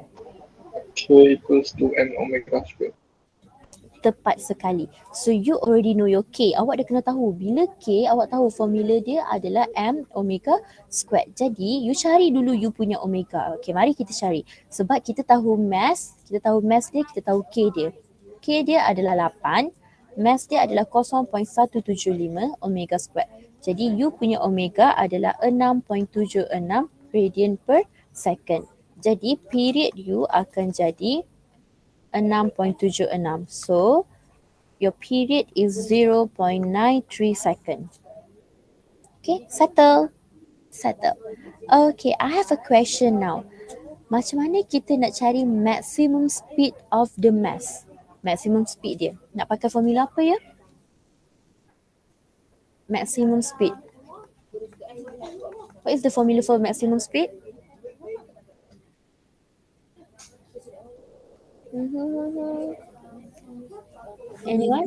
K equals to n omega square. Tepat sekali. So you already know your K. Awak dah kena tahu. Bila K, awak tahu formula dia adalah M omega squared. Jadi, you cari dulu you punya omega. Okay, mari kita cari. Sebab kita tahu mass dia, kita tahu K dia. K dia adalah 8. Mass dia adalah 0.175 omega squared. Jadi, you punya omega adalah 6.76 radian per second. Jadi, period you akan jadi 6.76. So, your period is 0.93 second. Okay, settle. Okay, I have a question now. Macam mana kita nak cari maximum speed of the mass? Maximum speed dia. Nak pakai formula apa ya? Maximum speed. What is the formula for maximum speed? Anyone?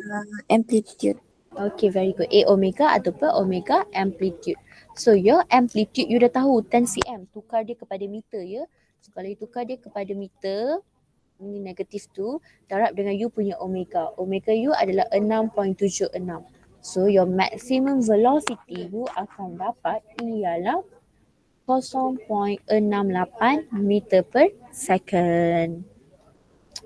Amplitude. Okay, very good. A omega ataupun omega amplitude. So, your amplitude you dah tahu 10 cm. Tukar dia kepada meter ya. So, kalau you tukar dia kepada meter, ini negatif tu, darab dengan you punya omega. Omega you adalah 6.76. So, your maximum velocity you akan dapat ialah 0.68 meter per second.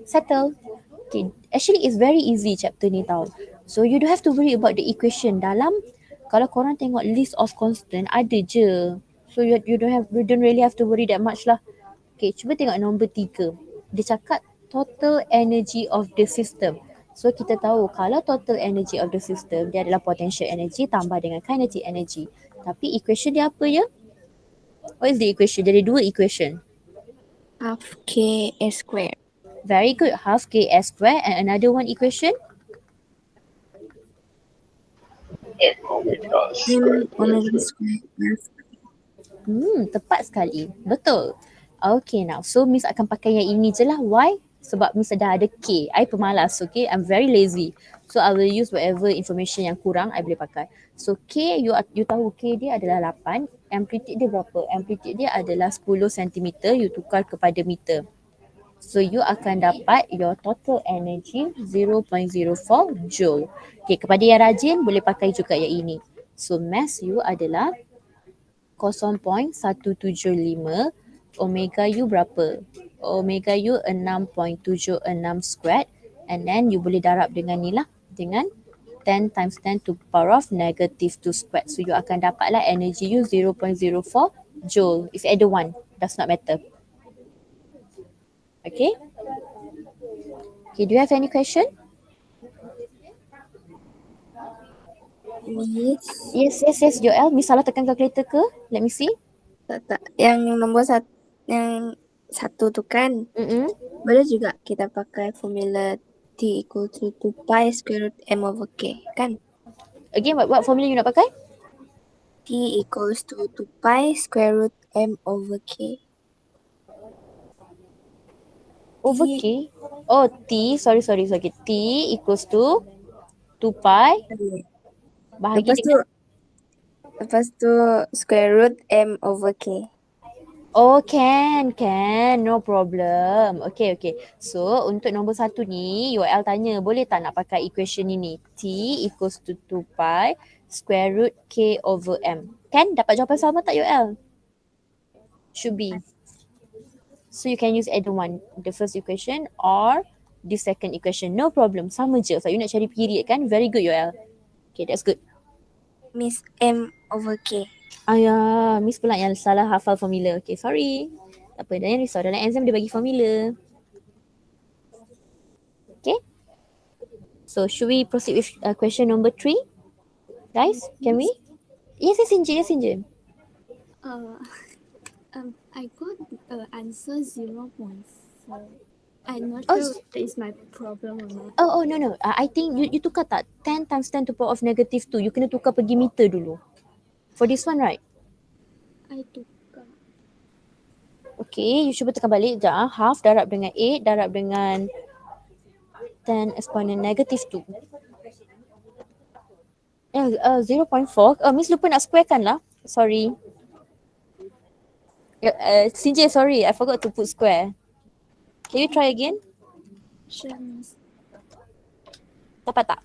Settle. Okay, actually it's very easy chapter ni tau. So you don't have to worry about the equation. Dalam, kalau korang tengok list of constant, ada je. So you don't really have to worry that much lah. Okay, cuba tengok nombor 3. Dia cakap total energy of the system. So kita tahu kalau total energy of the system, dia adalah potential energy tambah dengan kinetic energy. Tapi equation dia apa ya? What is the equation? Dia ada 2 equation. Half K S squared. Very good. Half Ks square and another one equation. M omega square. Omega squared. Tepat sekali. Betul. Okay, now. So, Miss akan pakai yang ini je lah. Why? Sebab Miss dah ada K. I pemalas, okay? I'm very lazy. So, I will use whatever information yang kurang, I boleh pakai. So, K, you tahu K dia adalah 8. Amplitude dia berapa? Amplitude dia adalah 10 cm. You tukar kepada meter. So, you akan dapat your total energy 0.04 joule. Okay, kepada yang rajin, boleh pakai juga yang ini. So, mass you adalah 0.175. Omega you berapa? Omega you 6.76 squared. And then, you boleh darab dengan ni lah. Dengan 10 times 10 to power of negative 2 squared. So, you akan dapatlah energy you 0.04 joule. If you add 1. does not matter. Okay. Okay, do you have any question? Miss, Yes, Joel. Miss salah tekan calculator ke? Let me see. tak. Yang nombor satu, yang satu tu kan, boleh juga kita pakai formula T equal to 2 pi square root M over K, kan? Again, what formula you nak pakai? T equals to 2 pi square root M over K. Over K. Oh, T. Sorry. T equals to 2 pi bahagi dengan. Lepas tu square root M over K. Oh, can. No problem. Okay. So, untuk nombor satu ni, UL tanya, boleh tak nak pakai equation ini? T equals to 2 pi square root K over M. Kan? Dapat jawapan sama tak UL? Should be. So, you can use either one. The first equation or the second equation. No problem. Sama je. So, you nak cari period kan? Very good UL. Okay, that's good. Miss M over K. Ayah, Miss pula yang salah hafal formula. Okay, sorry. Tak apa, jangan risau. Dalam exam dia bagi formula. Okay. So, should we proceed with question number 3? Guys, can we? Yes, Injin. I got answer 0.4. I'm not Oh, sure if that is my problem or not. Oh, no. I think you tukar tak? 10 times 10 to the power of negative 2. You kena tukar pergi meter dulu. For this one, right? I tukar. Okay, you cuba tekan balik. Sekejap. Half darab dengan 8 darab dengan 10 exponent negative 2. 0.4. Miss lupa nak squarekan lah. Sorry. CJ, sorry. I forgot to put square. Can you try again? Sure, Miss. Dapat tak?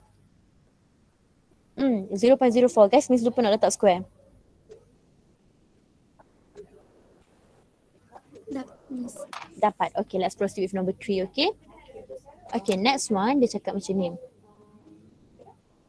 0.04. Guys, Miss lupa nak letak square. Miss. Dapat. Okay, let's proceed with number 3, okay? Okay, next one, dia cakap macam ni.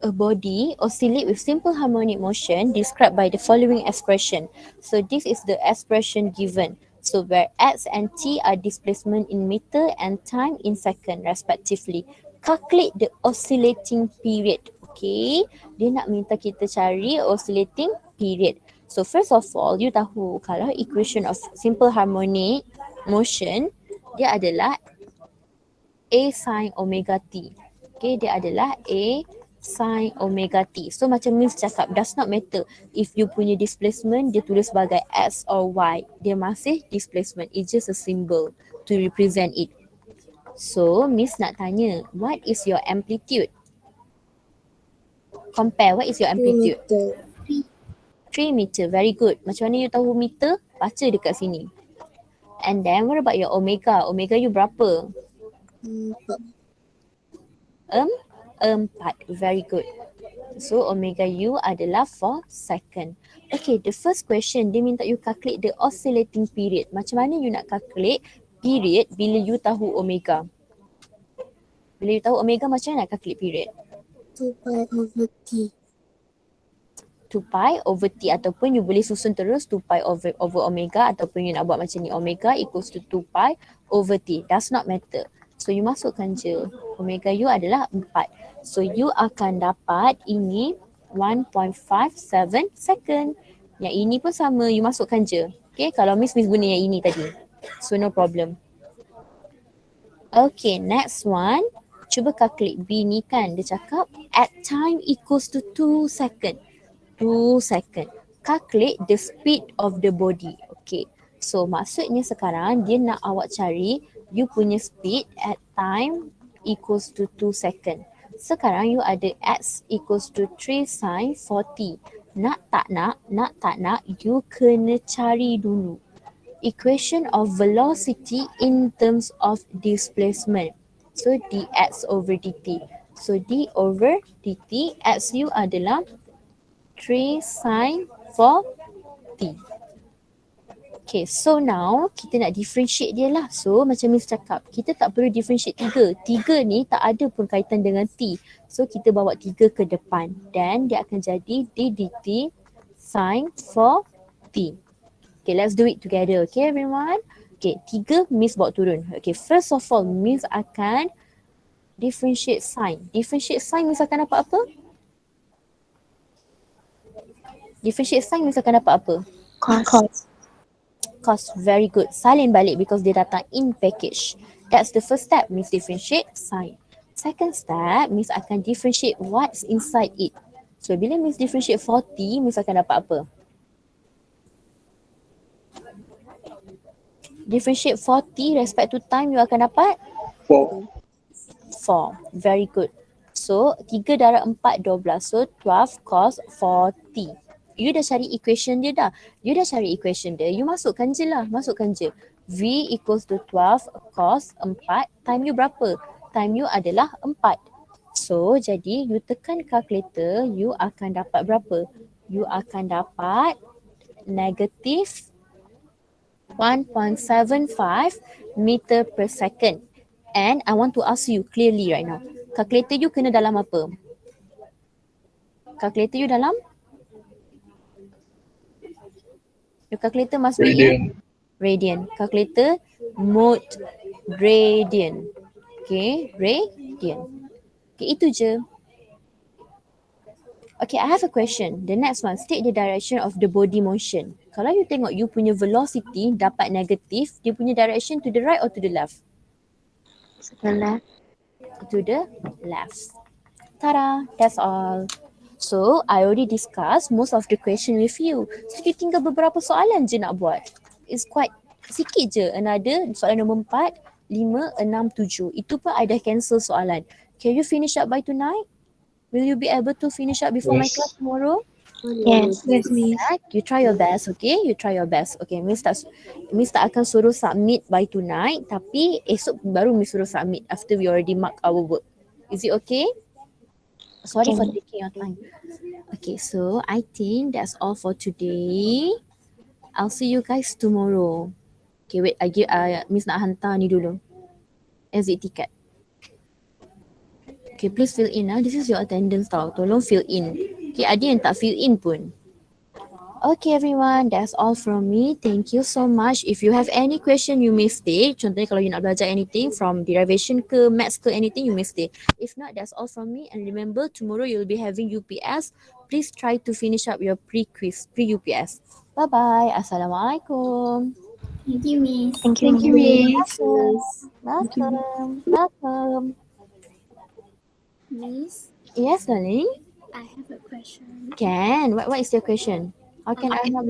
A body oscillate with simple harmonic motion described by the following expression. So this is the expression given. So where x and t are displacement in meter and time in second respectively. Calculate the oscillating period. Okay, dia nak minta kita cari oscillating period. So first of all, you tahu kalau equation of simple harmonic motion, dia adalah A sin omega t. Okay, dia adalah A sin omega t. So macam Miss cakap, does not matter if you punya displacement dia tulis sebagai x or y. Dia masih displacement. It's just a symbol to represent it. So Miss nak tanya, what is your amplitude? Compare, what is your amplitude? 3 meter. Very good. Macam mana you tahu meter? Baca dekat sini. And then what about your omega? Omega you berapa? 4. Very good. So omega u adalah 4 second. Okay, the first question dia minta you calculate the oscillating period. Macam mana you nak calculate period bila you tahu omega? Bila you tahu omega, macam mana nak calculate period? 2 pi over T. 2 pi over T, ataupun you boleh susun terus 2 pi over omega, ataupun you nak buat macam ni, omega equals to 2 pi over T. Does not matter. So you masukkan je omega u adalah 4. So you akan dapat ini 1.57 second. Yang ini pun sama, you masukkan je. Okay, kalau Miss guna yang ini tadi. So no problem. Okay, next one. Cuba calculate B ni kan. Dia cakap at time equals to 2 second. 2 second. Calculate the speed of the body. Okay. So maksudnya sekarang dia nak awak cari you punya speed at time equals to 2 second. Sekarang you ada x equals to 3 sin 40. Nak tak nak, you kena cari dulu equation of velocity in terms of displacement. So dx over dt. So d over dt, x you adalah 3 sin 40. Okay, so now kita nak differentiate dia lah. So macam Miss cakap, kita tak perlu differentiate 3. 3 ni tak ada pun kaitan dengan t. So kita bawa 3 ke depan. Dan dia akan jadi d dt sin 4t. Okay, let's do it together. Okay, everyone. Okay, 3 Miss bawa turun. Okay, first of all, Miss akan differentiate sign. Differentiate sign Miss akan dapat apa? Differentiate sign Miss akan dapat apa? Cos. Cos, very good. Salin balik because dia datang in package. That's the first step, Miss differentiate sign. Second step, Miss akan differentiate what's inside it. So, bila Miss differentiate 40, Miss akan dapat apa? Differentiate 40 respect to time, you akan dapat? 4. 4. Very good. So, 3 darab 4, 12. So, 12 cos 40. You dah cari equation dia dah. You dah cari equation dia. You masukkan je lah. Masukkan je. V equals to 12 cos 4. Time you berapa? Time you adalah 4. So, jadi you tekan calculator, you akan dapat berapa? You akan dapat negative 1.75 meter per second. And I want to ask you clearly right now. Calculator you kena dalam apa? Calculator you dalam? Your calculator must be in radian. Calculator mode radian. Okay, radian. Okay, itu je. Okay, I have a question. The next one, state the direction of the body motion. Kalau you tengok you punya velocity dapat negatif, dia punya direction to the right or to the left? To the left. To the left. Ta-da, that's all. So, I already discussed most of the question with you. So, you tinggal beberapa soalan je nak buat. It's quite sikit je. Another soalan nombor 4, 5, 6, 7. Itu pun I dah cancel soalan. Can you finish up by tonight? Will you be able to finish up before my Yes. class tomorrow? Yes. Yes, Miss. You try your best, okay? You try your best. Okay, Miss tak akan suruh submit by tonight, tapi esok baru Miss suruh submit after we already mark our work. Is it okay? Sorry for Okay. taking your time. Okay, so I think that's all for today. I'll see you guys tomorrow. Okay, wait, Miss nak hantar ni dulu. Exit ticket. Okay, please fill in. This is your attendance tau. Tolong fill in. Okay, ada yang tak fill in pun. Okay everyone, that's all from me. Thank you so much. If you have any question, you may stay. Contohnya kalau you nak belajar anything from derivation ke, maths ke, anything, you may stay. If not, that's all from me. And remember, tomorrow you'll be having UPS. Please try to finish up your pre-quiz, pre-UPS. Bye-bye. Assalamualaikum. Thank you, Miss. Thank you. Thank you, Miss. Welcome. Welcome. Miss, Yes, darling. I have a question. Can. What is your question? How can I help you?